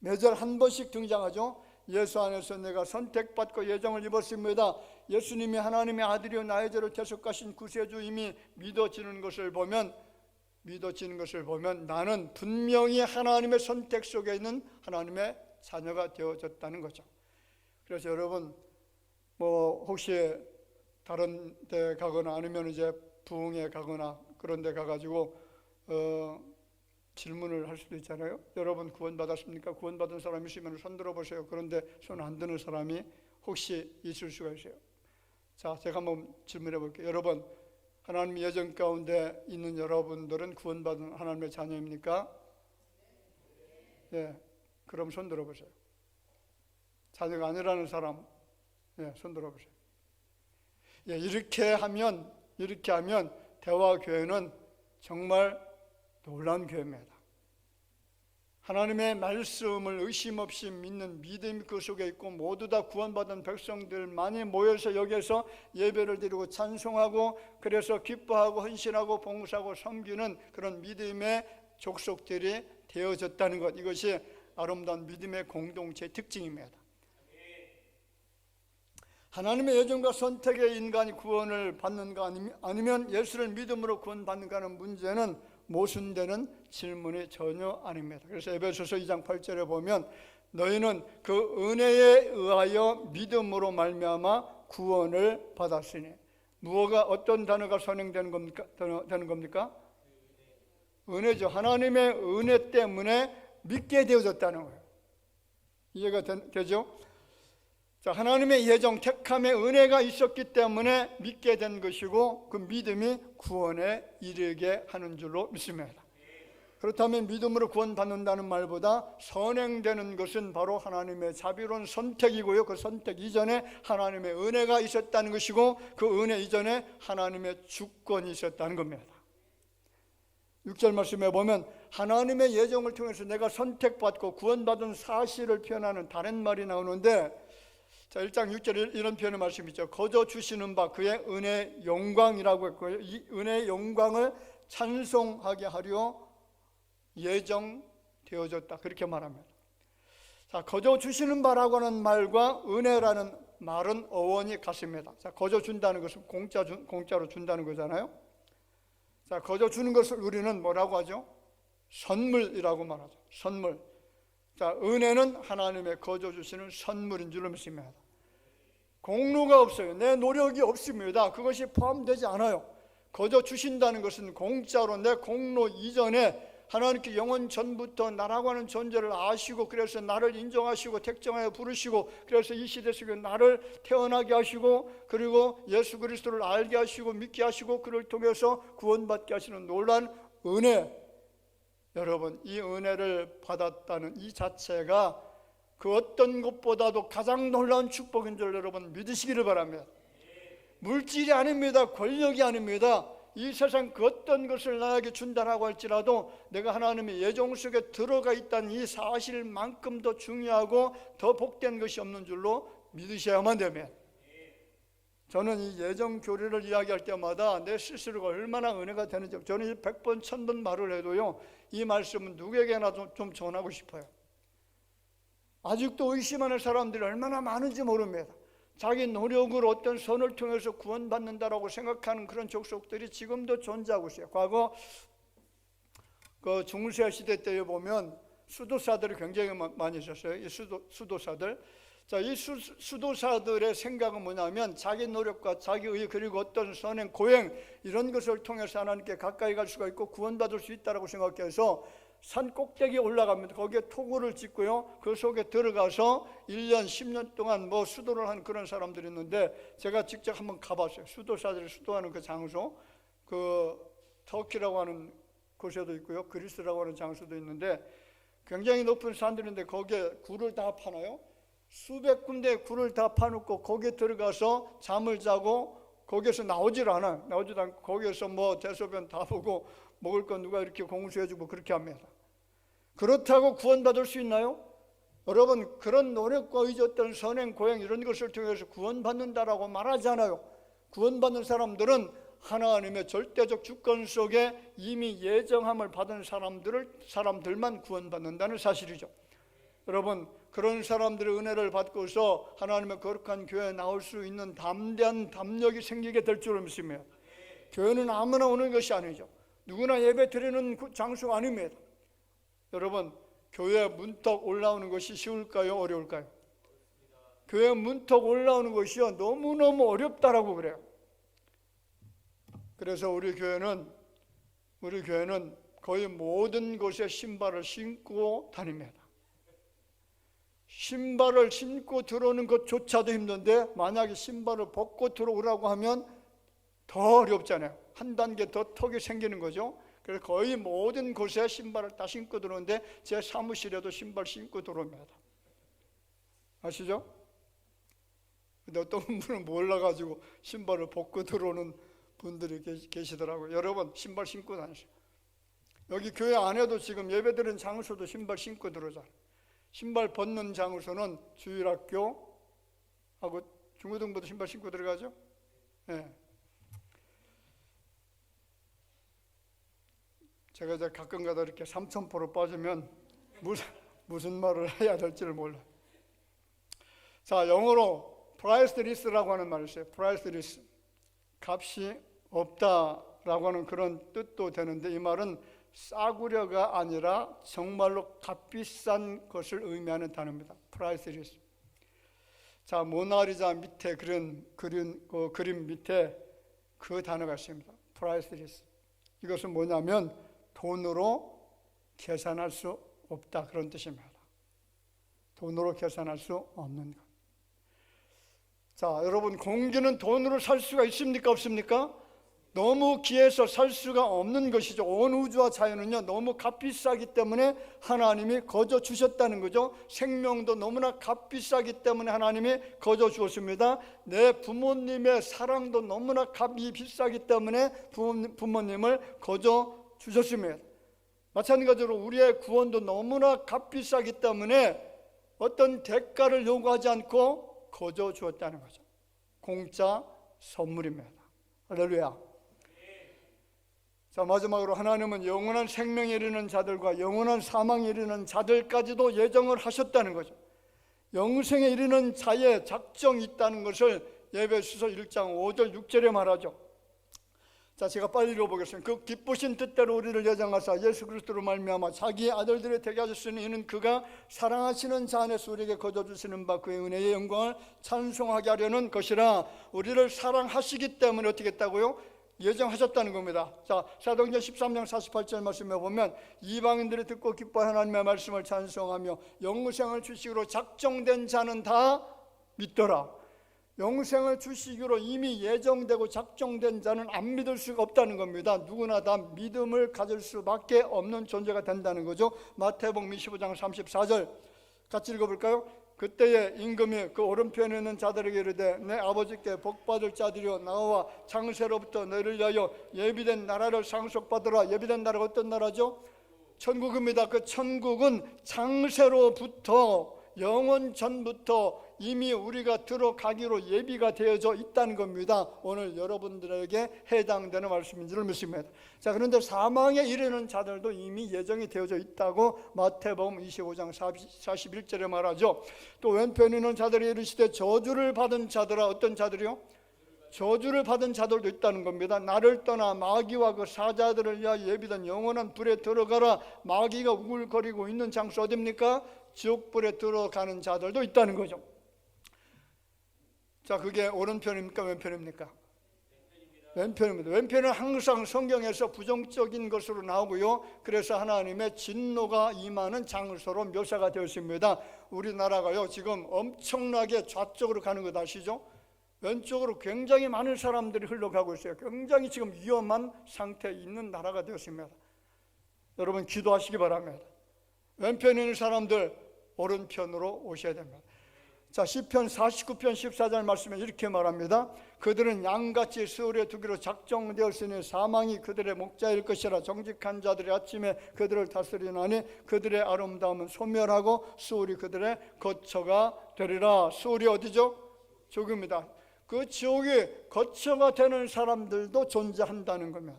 Speaker 1: 매절 한 번씩 등장하죠. 예수 안에서 내가 선택받고 예정을 입었습니다. 예수님이 하나님의 아들이요 나의 죄를 대속하신 구세주임이 믿어지는 것을 보면 나는 분명히 하나님의 선택 속에 있는 하나님의 자녀가 되어졌다는 거죠. 그래서 여러분, 혹시 다른 데 가거나 아니면 이제 부흥에 가거나 그런 데 가가지고 질문을 할 수도 있잖아요. 여러분 구원받았습니까? 구원받은 사람 있으면 손 들어보세요. 그런데 손 안 드는 사람이 혹시 있을 수가 있어요. 자, 제가 한번 질문해 볼게요. 여러분, 하나님 예정 가운데 있는 여러분들은 구원받은 하나님의 자녀입니까? 예, 그럼 손 들어보세요. 자녀가 아니라는 사람, 예, 손 들어보세요. 예, 이렇게 하면 대화교회는 정말 놀라운 교회입니다. 하나님의 말씀을 의심 없이 믿는 믿음이 그 속에 있고 모두 다 구원받은 백성들만이 모여서 여기에서 예배를 드리고 찬송하고 그래서 기뻐하고 헌신하고 봉사하고 섬기는 그런 믿음의 족속들이 되어졌다는 것, 이것이 아름다운 믿음의 공동체의 특징입니다. 하나님의 예정과 선택의 인간이 구원을 받는가 아니면 예수를 믿음으로 구원받는가 하는 문제는 모순되는 질문이 전혀 아닙니다. 그래서 에베소서 2장 8절에 보면 너희는 그 은혜에 의하여 믿음으로 말미암아 구원을 받았으니, 무엇가 어떤 단어가 선행되는 겁니까? 은혜죠. 하나님의 은혜 때문에 믿게 되어졌다는 거예요. 이해가 되죠? 자, 하나님의 예정, 택함의 은혜가 있었기 때문에 믿게 된 것이고 그 믿음이 구원에 이르게 하는 줄로 믿습니다. 그렇다면 믿음으로 구원받는다는 말보다 선행되는 것은 바로 하나님의 자비로운 선택이고요, 그 선택 이전에 하나님의 은혜가 있었다는 것이고 그 은혜 이전에 하나님의 주권이 있었다는 겁니다. 6절 말씀에 보면 하나님의 예정을 통해서 내가 선택받고 구원받은 사실을 표현하는 다른 말이 나오는데, 자, 1장 6절에 이런 표현의 말씀이 있죠. 거저 주시는 바 그의 은혜 영광이라고 했고요, 이 은혜 영광을 찬송하게 하려 예정되어졌다, 그렇게 말합니다. 자, 거저 주시는 바라고 하는 말과 은혜라는 말은 어원이 같습니다. 자, 거저 준다는 것은 공짜로 준다는 거잖아요. 자, 거저 주는 것을 우리는 뭐라고 하죠? 선물이라고 말하죠. 선물. 자, 은혜는 하나님의 거저 주시는 선물인 줄로 믿습니다. 공로가 없어요. 내 노력이 없습니다. 그것이 포함되지 않아요. 거저 주신다는 것은 공짜로 내 공로 이전에 하나님께 영원 전부터 나라고 하는 존재를 아시고 그래서 나를 인정하시고 택정하여 부르시고 그래서 이 시대 속에 나를 태어나게 하시고 그리고 예수 그리스도를 알게 하시고 믿게 하시고 그를 통해서 구원받게 하시는 놀라운 은혜, 여러분 이 은혜를 받았다는 이 자체가 그 어떤 것보다도 가장 놀라운 축복인 줄 여러분 믿으시기를 바랍니다. 물질이 아닙니다. 권력이 아닙니다. 이 세상 그 어떤 것을 나에게 준다라고 할지라도 내가 하나님의 예정 속에 들어가 있다는 이 사실만큼 더 중요하고 더 복된 것이 없는 줄로 믿으셔야만 됩니다. 저는 이 예정 교리를 이야기할 때마다 내 스스로가 얼마나 은혜가 되는지, 저는 100번 1000번 말을 해도요 이 말씀은 누구에게나 좀 전하고 싶어요. 아직도 의심하는 사람들이 얼마나 많은지 모릅니다. 자기 노력으로 어떤 선을 통해서 구원받는다라고 생각하는 그런 족속들이 지금도 존재하고 있어요. 과거 그 중세 시대 때에 보면 수도사들이 굉장히 많이 있었어요. 이 수도사들. 자, 이 수도사들의 생각은 뭐냐면 자기 노력과 자기 의 그리고 어떤 선행, 고행 이런 것을 통해서 하나님께 가까이 갈 수가 있고 구원받을 수 있다라고 생각해서 산 꼭대기에 올라갑니다. 거기에 토굴을 짓고요, 그 속에 들어가서 1년 10년 동안 뭐 수도를 한 그런 사람들이 있는데 제가 직접 한번 가봤어요. 수도사들이 수도하는 그 장소, 그 터키라고 하는 곳에도 있고요, 그리스라고 하는 장소도 있는데 굉장히 높은 산들인데 거기에 굴을 다 파나요? 수백 군데 굴을 다 파놓고 거기에 들어가서 잠을 자고 거기에서 나오질 않아요. 나오지도 않고 거기에서 뭐 대소변 다 보고 먹을 건 누가 이렇게 공수해주고 그렇게 합니다. 그렇다고 구원받을 수 있나요? 여러분 그런 노력과 의지했던 선행, 고행 이런 것을 통해서 구원받는다라고 말하지 않아요. 구원받는 사람들은 하나님의 절대적 주권 속에 이미 예정함을 받은 사람들만 구원받는다는 사실이죠. 여러분 그런 사람들의 은혜를 받고서 하나님의 거룩한 교회에 나올 수 있는 담대한 담력이 생기게 될 줄을 믿습니다. 교회는 아무나 오는 것이 아니죠. 누구나 예배 드리는 장소가 아닙니다. 여러분 교회 문턱 올라오는 것이 쉬울까요? 어려울까요? 교회 문턱 올라오는 것이요 너무너무 어렵다라고 그래요. 그래서 우리 교회는 거의 모든 곳에 신발을 신고 다닙니다. 신발을 신고 들어오는 것조차도 힘든데 만약에 신발을 벗고 들어오라고 하면 더 어렵잖아요. 한 단계 더 턱이 생기는 거죠. 그래서 거의 모든 곳에 신발을 다 신고 들어오는데 제 사무실에도 신발 신고 들어옵니다. 아시죠? 근데 어떤 분은 몰라가지고 신발을 벗고 들어오는 분들이 계시더라고요. 여러분 신발 신고 다니세요. 여기 교회 안에도 지금 예배드리는 장소도 신발 신고 들어오잖아요. 신발 벗는 장소는 주일학교하고 중고등부도 신발 신고 들어가죠. 네. 제가 이제 가끔가다 이렇게 삼천포로 빠지면 무슨 말을 해야 될지를 몰라요. 자, 영어로 priceless라고 하는 말이 있어요. priceless, 값이 없다라고 하는 그런 뜻도 되는데, 이 말은 싸구려가 아니라 정말로 값비싼 것을 의미하는 단어입니다. priceless. 자, 모나리자 밑에 그린 그림 밑에 그 단어가 있습니다. priceless. 이것은 뭐냐면 돈으로 계산할 수 없다, 그런 뜻입니다. 돈으로 계산할 수 없는 것. 자, 여러분, 공기는 돈으로 살 수가 있습니까, 없습니까? 너무 귀해서 살 수가 없는 것이죠. 온 우주와 자연은요, 너무 값비싸기 때문에 하나님이 거저 주셨다는 거죠. 생명도 너무나 값비싸기 때문에 하나님이 거저 주었습니다. 내 부모님의 사랑도 너무나 값이 비싸기 때문에 부모님을 거저 주셨습니다. 마찬가지로 우리의 구원도 너무나 값비싸기 때문에 어떤 대가를 요구하지 않고 거저 주었다는 거죠. 공짜 선물입니다. 할렐루야. 자, 마지막으로 하나님은 영원한 생명에 이르는 자들과 영원한 사망에 이르는 자들까지도 예정을 하셨다는 거죠. 영생에 이르는 자의 작정이 있다는 것을 에베소서 1장 5절 6절에 말하죠. 자, 제가 빨리 읽어보겠습니다. 그 기쁘신 뜻대로 우리를 예정하사 예수 그리스도로 말미암아 자기의 아들들이 되게 하셨으니 이는 그가 사랑하시는 자 안에서 우리에게 거저주시는 바 그의 은혜의 영광을 찬송하게 하려는 것이라. 우리를 사랑하시기 때문에 어떻게 했다고요? 예정하셨다는 겁니다. 자, 사도행전 13장 48절 말씀에 보면 이방인들이 듣고 기뻐 하나님의 말씀을 찬송하며 영생을 주시기로 작정된 자는 다 믿더라. 영생을 주시기로 이미 예정되고 작정된 자는 안 믿을 수가 없다는 겁니다. 누구나 다 믿음을 가질 수밖에 없는 존재가 된다는 거죠. 마태복음 25장 34절 같이 읽어볼까요? 그때에 임금이 그 오른편에 있는 자들에게 이르되 내 아버지께 복받을 자들이여 나와 창세로부터 너희를 위하여 예비된 나라를 상속받으라. 예비된 나라가 어떤 나라죠? 천국입니다. 그 천국은 창세로부터 영원 전부터 이미 우리가 들어가기로 예비가 되어져 있다는 겁니다. 오늘 여러분들에게 해당되는 말씀인 줄 믿습니다. 자, 그런데 사망에 이르는 자들도 이미 예정이 되어져 있다고 마태복음 25장 41절에 말하죠. 또 왼편에 있는 자들이 이르시되 저주를 받은 자들아. 어떤 자들이요? 저주를 받은 자들도 있다는 겁니다. 나를 떠나 마귀와 그 사자들을 위하여 예비된 영원한 불에 들어가라. 마귀가 우글거리고 있는 장소 어디입니까? 지옥불에 들어가는 자들도 있다는 거죠. 자, 그게 오른편입니까, 왼편입니까? 왼편입니다. 왼편은 항상 성경에서 부정적인 것으로 나오고요, 그래서 하나님의 진노가 임하는 장소로 묘사가 되었습니다. 우리나라가요 지금 엄청나게 좌쪽으로 가는 것 아시죠? 왼쪽으로 굉장히 많은 사람들이 흘러가고 있어요. 굉장히 지금 위험한 상태에 있는 나라가 되었습니다. 여러분 기도하시기 바랍니다. 왼편에 있는 사람들 오른편으로 오셔야 됩니다. 자, 시편 49편 14절 말씀에 이렇게 말합니다. 그들은 양같이 스올에 두기로 작정되었으니 사망이 그들의 목자일 것이라. 정직한 자들이 아침에 그들을 다스리나니 그들의 아름다움은 소멸하고 스올이 그들의 거처가 되리라. 스올이 어디죠? 지옥입니다. 그 지옥이 거처가 되는 사람들도 존재한다는 겁니다.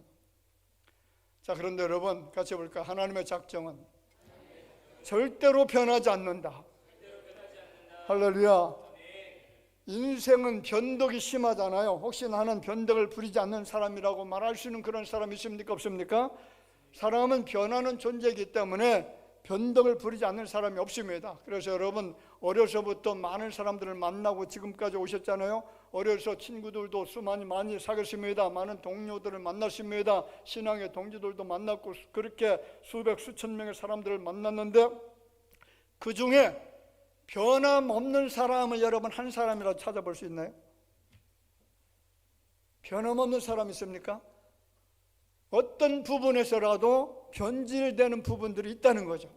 Speaker 1: 자, 그런데 여러분 같이 볼까요? 하나님의 작정은 절대로 변하지 않는다. 할렐루야. 인생은 변덕이 심하잖아요. 혹시 나는 변덕을 부리지 않는 사람이라고 말할 수 있는 그런 사람이 있습니까, 없습니까? 사람은 변하는 존재이기 때문에 변덕을 부리지 않는 사람이 없습니다. 그래서 여러분 어려서부터 많은 사람들을 만나고 지금까지 오셨잖아요. 어려서 친구들도 많이 사귀었습니다. 많은 동료들을 만났습니다. 신앙의 동지들도 만났고 그렇게 수백 수천 명의 사람들을 만났는데 그 중에 변함없는 사람을 여러분 한 사람이라도 찾아볼 수 있나요? 변함없는 사람 있습니까? 어떤 부분에서라도 변질되는 부분들이 있다는 거죠.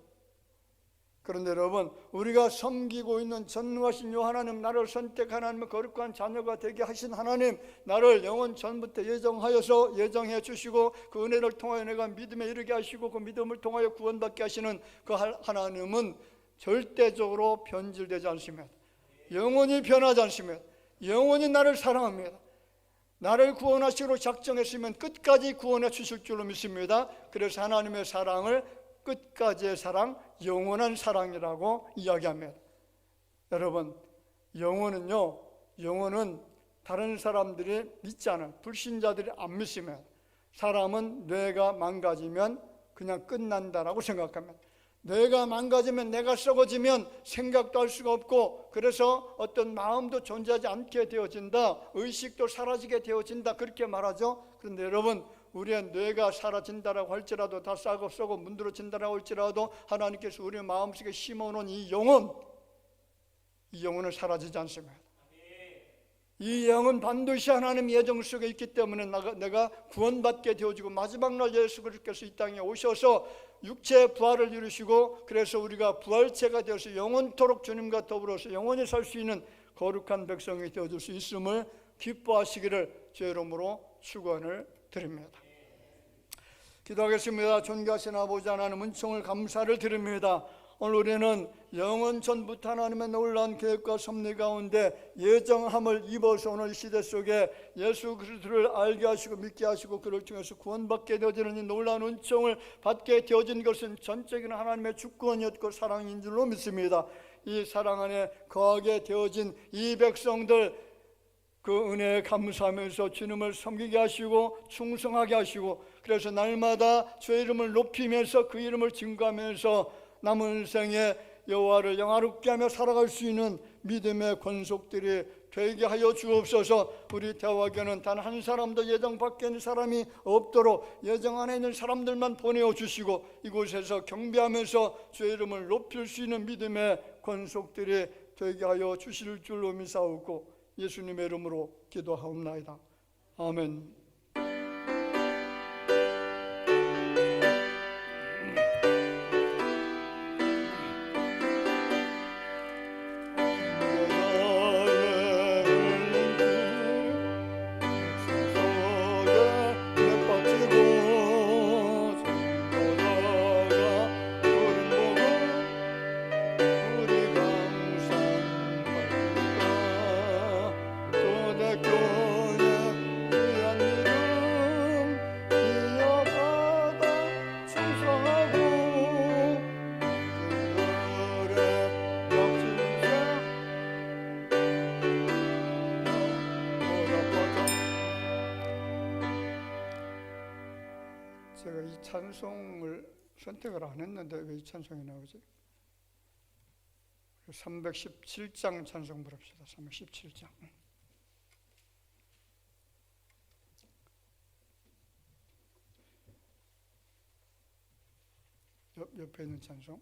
Speaker 1: 그런데 여러분, 우리가 섬기고 있는 전능하신 요 하나님, 나를 선택한 하나님의 거룩한 자녀가 되게 하신 하나님, 나를 영원 전부터 예정하여서 예정해 주시고 그 은혜를 통하여 내가 믿음에 이르게 하시고 그 믿음을 통하여 구원받게 하시는 그 하나님은 절대적으로 변질되지 않습니다. 영원히 변하지 않습니다. 영원히 나를 사랑합니다. 나를 구원하시기로 작정했으면 끝까지 구원해 주실 줄로 믿습니다. 그래서 하나님의 사랑을 끝까지의 사랑, 영원한 사랑이라고 이야기합니다. 여러분, 영혼은 다른 사람들이 믿지 않아요. 불신자들이 안 믿습니다. 사람은 뇌가 망가지면 그냥 끝난다라고 생각합니다. 뇌가 망가지면, 내가 썩어지면 생각도 할 수가 없고, 그래서 어떤 마음도 존재하지 않게 되어진다, 의식도 사라지게 되어진다, 그렇게 말하죠. 그런데 여러분, 우리의 뇌가 사라진다라고 할지라도, 다 썩어 문드러진다라고 할지라도 하나님께서 우리의 마음속에 심어놓은 이 영혼은 사라지지 않습니다. 이 영은 반드시 하나님 예정 속에 있기 때문에 내가 구원받게 되어지고, 마지막 날 예수 그리스도께서 이 땅에 오셔서 육체의 부활을 이루시고, 그래서 우리가 부활체가 되어서 영원토록 주님과 더불어서 영원히 살 수 있는 거룩한 백성이 되어줄 수 있음을 기뻐하시기를 제 이름으로 축원을 드립니다. 기도하겠습니다. 존귀하신 아버지 하나님, 은총을 감사를 드립니다. 오늘 우리는 영원 전부터 하나님의 놀라운 계획과 섭리 가운데 예정함을 입어서 오늘 시대 속에 예수 그리스도를 알게 하시고 믿게 하시고 그를 통해서 구원받게 되어지는 이 놀라운 은총을 받게 되어진 것은 전적인 하나님의 주권이었고 사랑인 줄로 믿습니다. 이 사랑 안에 거하게 되어진 이 백성들, 그 은혜에 감사하면서 주님을 섬기게 하시고 충성하게 하시고, 그래서 날마다 주의 이름을 높이면서 그 이름을 증거하면서 남은 인생에 여호와를 영화롭게 하며 살아갈 수 있는 믿음의 권속들이 되게 하여 주옵소서. 우리 대화교는 단 한 사람도 예정 밖에 있는 사람이 없도록 예정 안에 있는 사람들만 보내어 주시고, 이곳에서 경배하면서 주의 이름을 높일 수 있는 믿음의 권속들이 되게 하여 주실 줄로 믿사옵고 예수님의 이름으로 기도하옵나이다. 아멘. 제가 이 찬송을 선택을 안 했는데 왜 이 찬송이 나오지? 317장 찬송 부릅시다. 317장. 옆에 있는 찬송.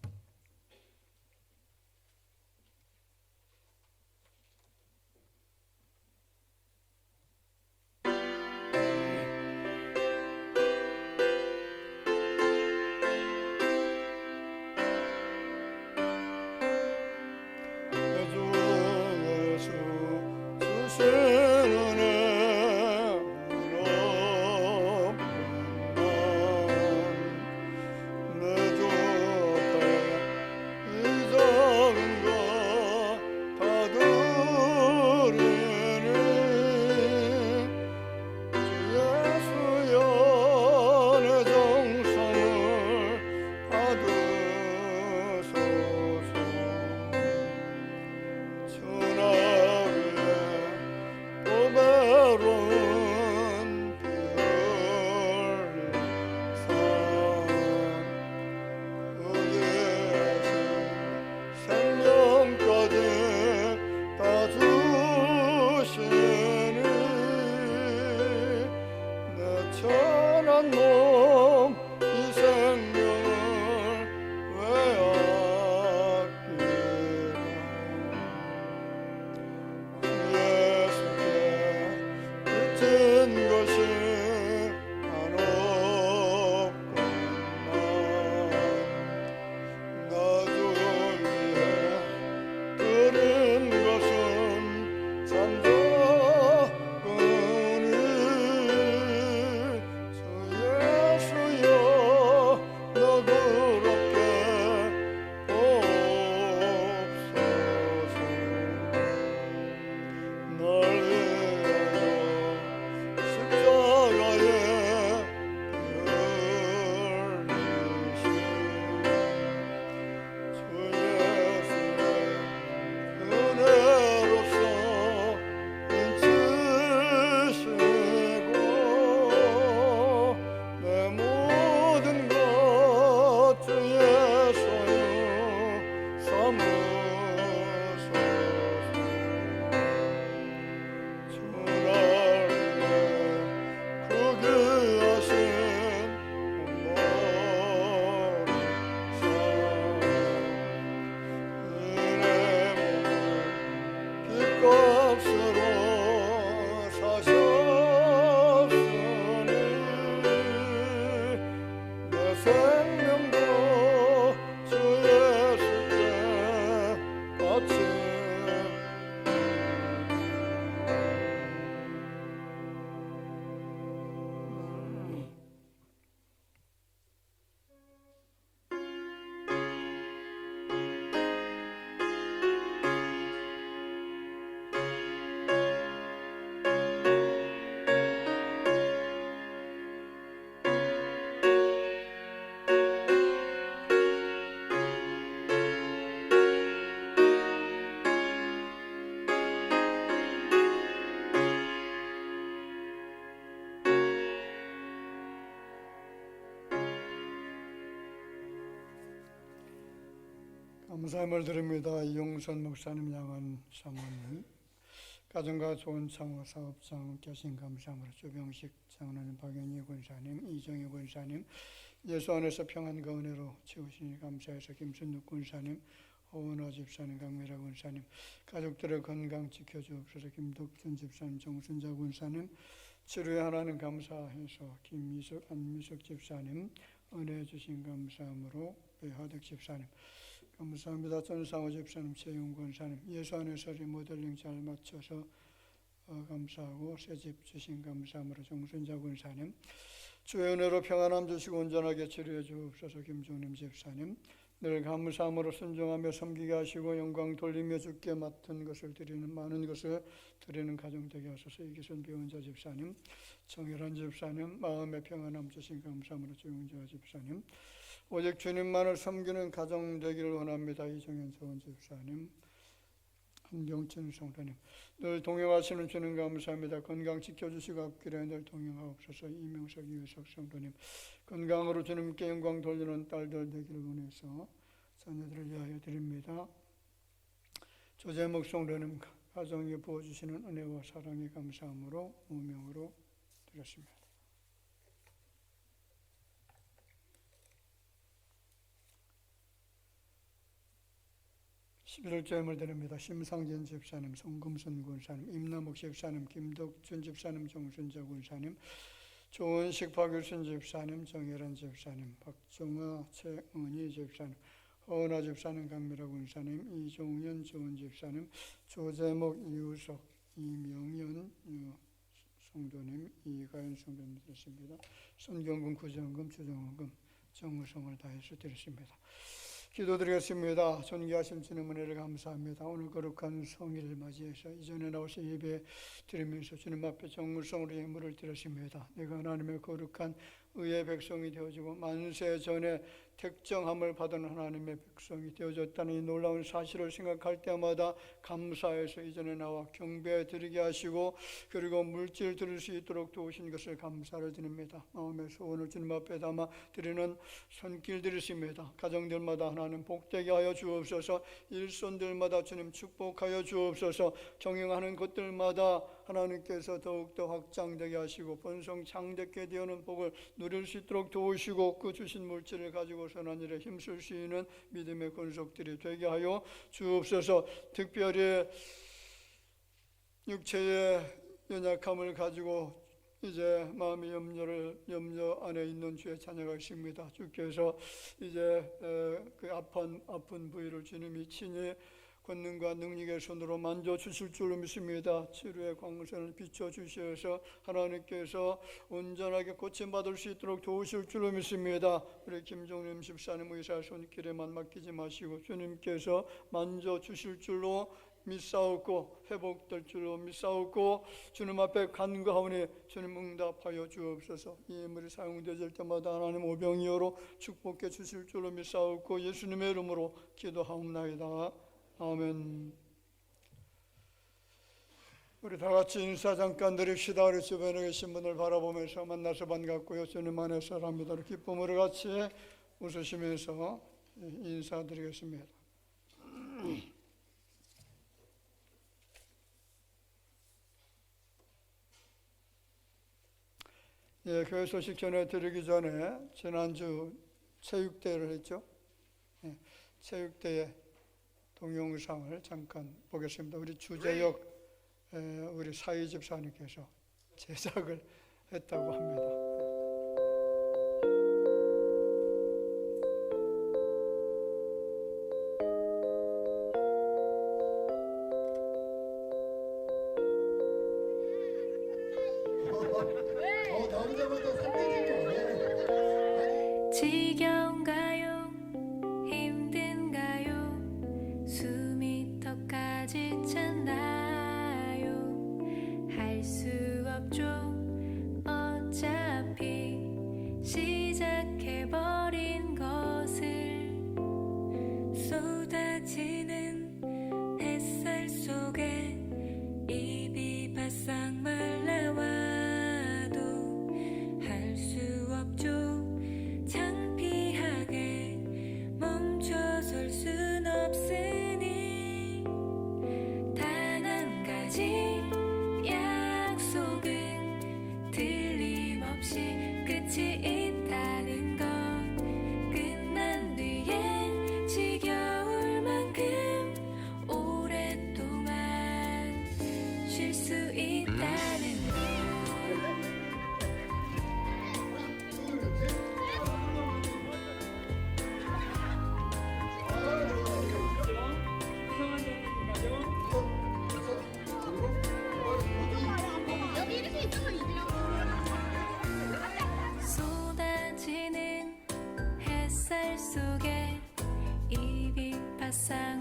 Speaker 1: 감사함을 드립니다. 이용선 목사님, 양한 사모님, 가정과 좋은 창호 사업장 교신 감사함으로 조병식 장로님, 박영희 권사님, 이정희 권사님, 예수 안에서 평안과 은혜로 채우시니 감사해서 김순욱 권사님, 허원화 집사님, 강미라 권사님, 가족들의 건강 지켜주옵소서. 김덕준 집사님, 정순자 권사님, 치료에 하나님 감사해서 김미석, 안미석 집사님, 은혜 주신 감사함으로 배하덕 집사님, 감사합니다. 전상호 집사님, 최용 권사님, 예수 안에서 리모델링 잘 맞춰서 감사하고 새집 주신 감사함으로 정순자 권사님, 주의 은혜로 평안함 주시고 온전하게 치료해 주옵소서. 김종림 집사님, 늘 감사함으로 순종하며 섬기게 하시고 영광 돌리며 주께 맡은 것을 드리는 많은 것을 드리는 가정 되게 하소서. 이기순 비혼자 집사님, 정열한 집사님, 마음의 평안함 주신 감사함으로 조용자 집사님, 오직 주님만을 섬기는 가정 되기를 원합니다. 이정현 좋은 집사님, 한병춘 성도님, 늘 동행하시는 주님 감사합니다. 건강 지켜주시고 앞길에 늘 동행하옵소서. 이명석, 이유석 성도님, 건강으로 주님께 영광 돌리는 딸들 되기를 원해서 자녀들을 위하여 드립니다. 조재목 성도님, 가정에 부어주시는 은혜와 사랑에 감사함으로 무명으로 드렸습니다. 11월 제물 드립니다. 심상진 집사님, 송금순 군사님, 임남욱 집사님, 김덕준 집사님, 정순자 군사님, 조은식 박유순 집사님, 정혜란 집사님, 박종아, 최은희 집사님, 허은아 집사님, 강미라 군사님, 이종현 조은 집사님, 조재목, 이우석, 이명연 성도님, 이가연 성도님 드렸습니다. 손경금, 구정금, 주정금, 정우성을 다해서 드렸습니다. 기도드리겠습니다. 존귀하신 주님 은혜를 감사합니다. 오늘 거룩한 성일을 맞이해서 이전에 나오신 예배 드리면서 주님 앞에 정물성으로 예물을 드렸습니다. 내가 하나님의 거룩한 의의 백성이 되어지고 만세 전에 택정함을 받은 하나님의 백성이 되어졌다는 이 놀라운 사실을 생각할 때마다 감사해서 이전에 나와 경배 드리게 하시고 그리고 물질 드릴 수 있도록 도우신 것을 감사를 드립니다. 마음의 소원을 주님 앞에 담아 드리는 손길 드리십니다. 가정들마다 하나님 복되게 하여 주옵소서. 일손들마다 주님 축복하여 주옵소서. 경영하는 것들마다 하나님께서 더욱더 확장되게 하시고 번성 창대케 되어는 복을 누릴 수 있도록 도우시고 그 주신 물질을 가지고 선한 일에 힘쓸 수 있는 믿음의 권속들이 되게 하여 주옵소서. 특별히 육체의 연약함을 가지고 이제 마음의 염려 안에 있는 주의 자녀가 있습니다. 주께서 이제 그 아픈 부위를 주님이 친히 권능과 능력의 손으로 만져주실 줄로 믿습니다. 치료의 광선을 비춰주셔서 하나님께서 온전하게 고침받을 수 있도록 도우실 줄로 믿습니다. 우리 김종림 집사님 의사 손길에만 맡기지 마시고 주님께서 만져주실 줄로 믿사옵고 회복될 줄로 믿사옵고 주님 앞에 간구하오니 주님 응답하여 주옵소서. 이 예물이 사용되질 때마다 하나님 오병이어로 축복해 주실 줄로 믿사옵고 예수님의 이름으로 기도하옵나이다. 아멘. 우리 다 같이 인사 잠깐 드립시다. 우리 주변에 계신 분을 바라보면서 만나서 반갑고요. 주님 안에 사랑합니다. 기쁨으로 같이 웃으시면서 인사드리겠습니다. 예, 교회 소식 전해드리기 전에 지난주 체육대회를 했죠. 예, 체육대회 동영상을 잠깐 보겠습니다. 우리 주재혁 우리 사이 집사님께서 제작을 했다고 합니다.
Speaker 4: 지겨운가요? 힘든가요? 숨이 턱까지 찼나요? 할 수 없죠. 어차피 시작해버린 것을 쏟아지는 햇살 속에 입이 바싹 말라와도 할 수 없죠. 창피하게 멈춰설 순 없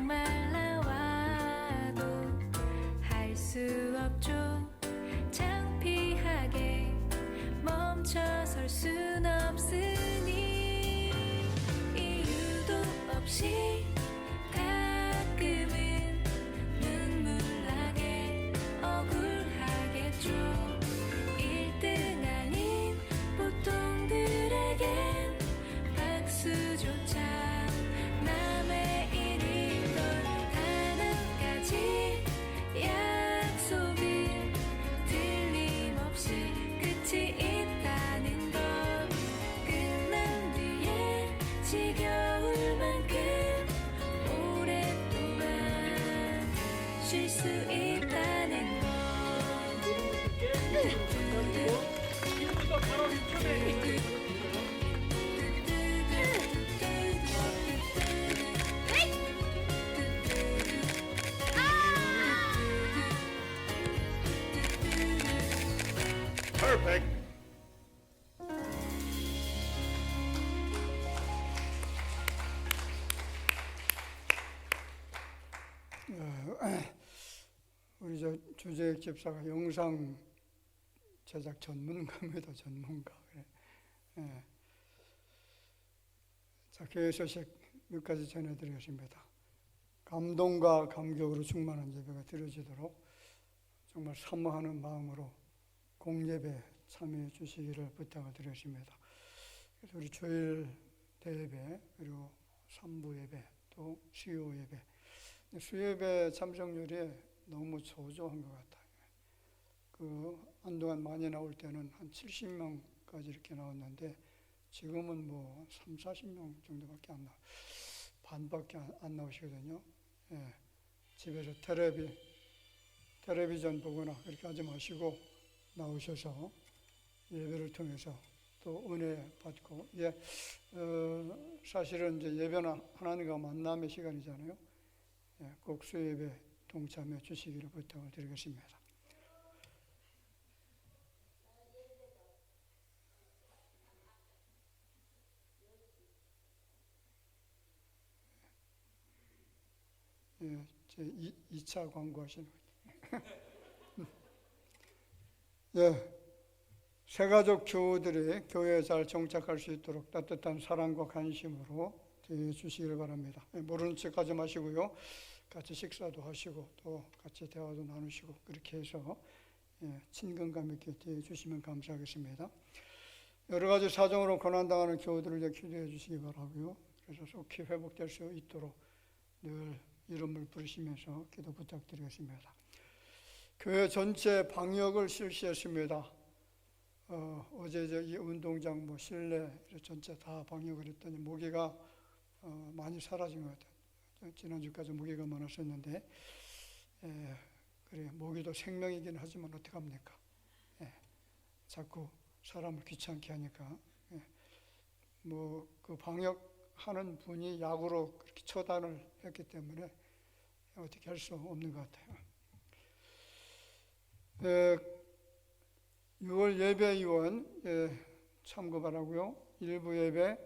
Speaker 4: 말라와도 할 수 없죠. 창피하게 멈춰설 순 없으니 이유도 없이 가끔은 눈물 나게 억울하겠죠. 1등 아닌 보통들에겐 박수조차 남의 일인 걸. 단 한 가지 약속은 틀림없이 끝이 있다는 것. 끝난 뒤에 지겨울 만큼 오랫동안 쉴 수 있다는 것.
Speaker 1: Perfect. 우리 저 주재혁 집사가 영상 제작 전문가입니다. 전문가. 예. 자, 교회 소식 몇 가지 전해드리겠습니다. 감동과 감격으로 충만한 예배가 드려지도록 정말 사모하는 마음으로 공예배 참여해 주시기를 부탁을 드렸습니다. 그래서 우리 주일 대예배 그리고 3부 예배 또 수요 예배, 수요 예배 참석률이 너무 저조한 것 같아요. 한동안 많이 나올 때는 한 70명까지 이렇게 나왔는데 지금은 뭐 3, 40명 정도밖에 안 나와요. 반밖에 안 나오시거든요. 예. 집에서 텔레비전 보거나 그렇게 하지 마시고 나오셔서 예배를 통해서 또 은혜 받고, 사실은 이제 예배는 하나님과 만남의 시간이잖아요. 예, 꼭 수예배 동참해 주시기를 부탁을 드리겠습니다. 예, 제 2차 광고하시는 거예요. 예, 새가족 교우들이 교회에 잘 정착할 수 있도록 따뜻한 사랑과 관심으로 대해 주시기를 바랍니다. 예, 모르는 척 하지 마시고요. 같이 식사도 하시고 또 같이 대화도 나누시고 그렇게 해서 친근감 있게 대해 주시면 감사하겠습니다. 여러 가지 사정으로 고난당하는 교우들을 기도해 주시기 바라고요. 그래서 속히 회복될 수 있도록 늘 이름을 부르시면서 기도 부탁드리겠습니다. 교회 전체 방역을 실시했습니다. 어제 이 운동장 실내 전체 다 방역을 했더니 모기가 많이 사라진 것 같아요. 지난주까지 모기가 많았었는데, 그래 모기도 생명이긴 하지만 어떡합니까? 자꾸 사람을 귀찮게 하니까 그 방역하는 분이 약으로 그렇게 처단을 했기 때문에 어떻게 할 수 없는 것 같아요. 6월 예배위원 참고 바라고요. 일부 예배,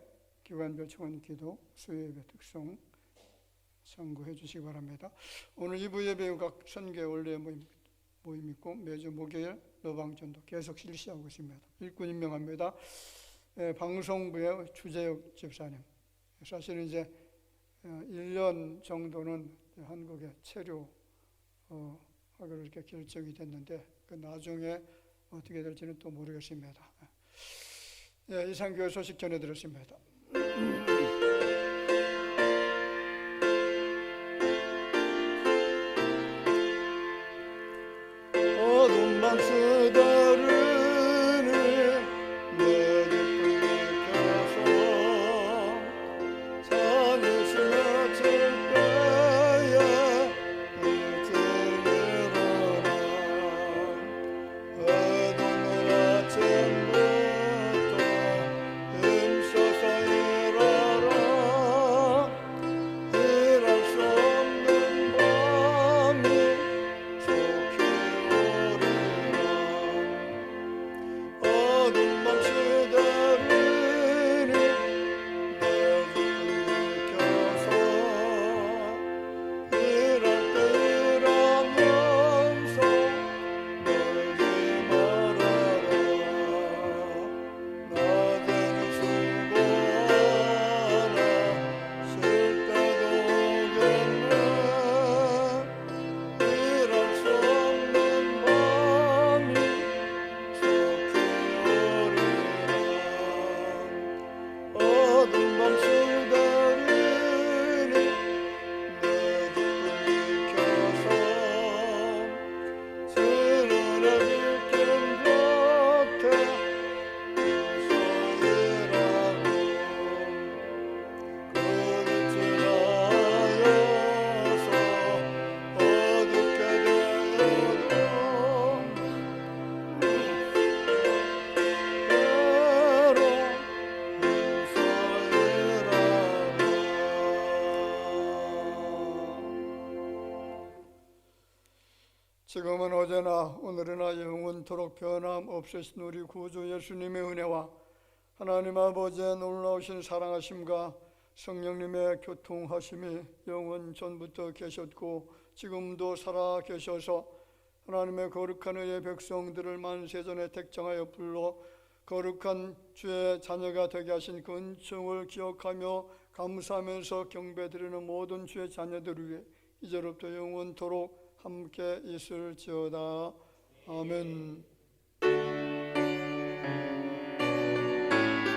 Speaker 1: 기관별 청원 기도, 수요 예배 특송 참고해 주시기 바랍니다. 오늘 2부 예배 각 선교회 원래 모임 있고 매주 목요일 노방전도 계속 실시하고 있습니다. 일꾼 임명합니다. 방송부의 주재혁 집사님. 사실은 이제 1년 정도는 한국에 체류하기로 이렇게 결정이 됐는데 그 나중에 어떻게 될지는 또 모르겠습니다. 이상 교회 소식 전해드렸습니다. 어둠 밤 스다르니 내 뒷불 비켜서 산이 스며칠 때에 일찍 일어나 어두운 아침부터 힘써서 일어나 지금은 어제나 오늘이나 영원토록 변함 없으신 우리 구주 예수님의 은혜와 하나님 아버지의 놀라우신 사랑하심과 성령님의 교통하심이 영원 전부터 계셨고 지금도 살아 계셔서 하나님의 거룩한 의의 백성들을 만세전에 택정하여 불러 거룩한 주의 자녀가 되게 하신 그 은총을 기억하며 감사하면서 경배드리는 모든 주의 자녀들을 위해 이제로부터 영원토록 함께 있을지어다. 아멘.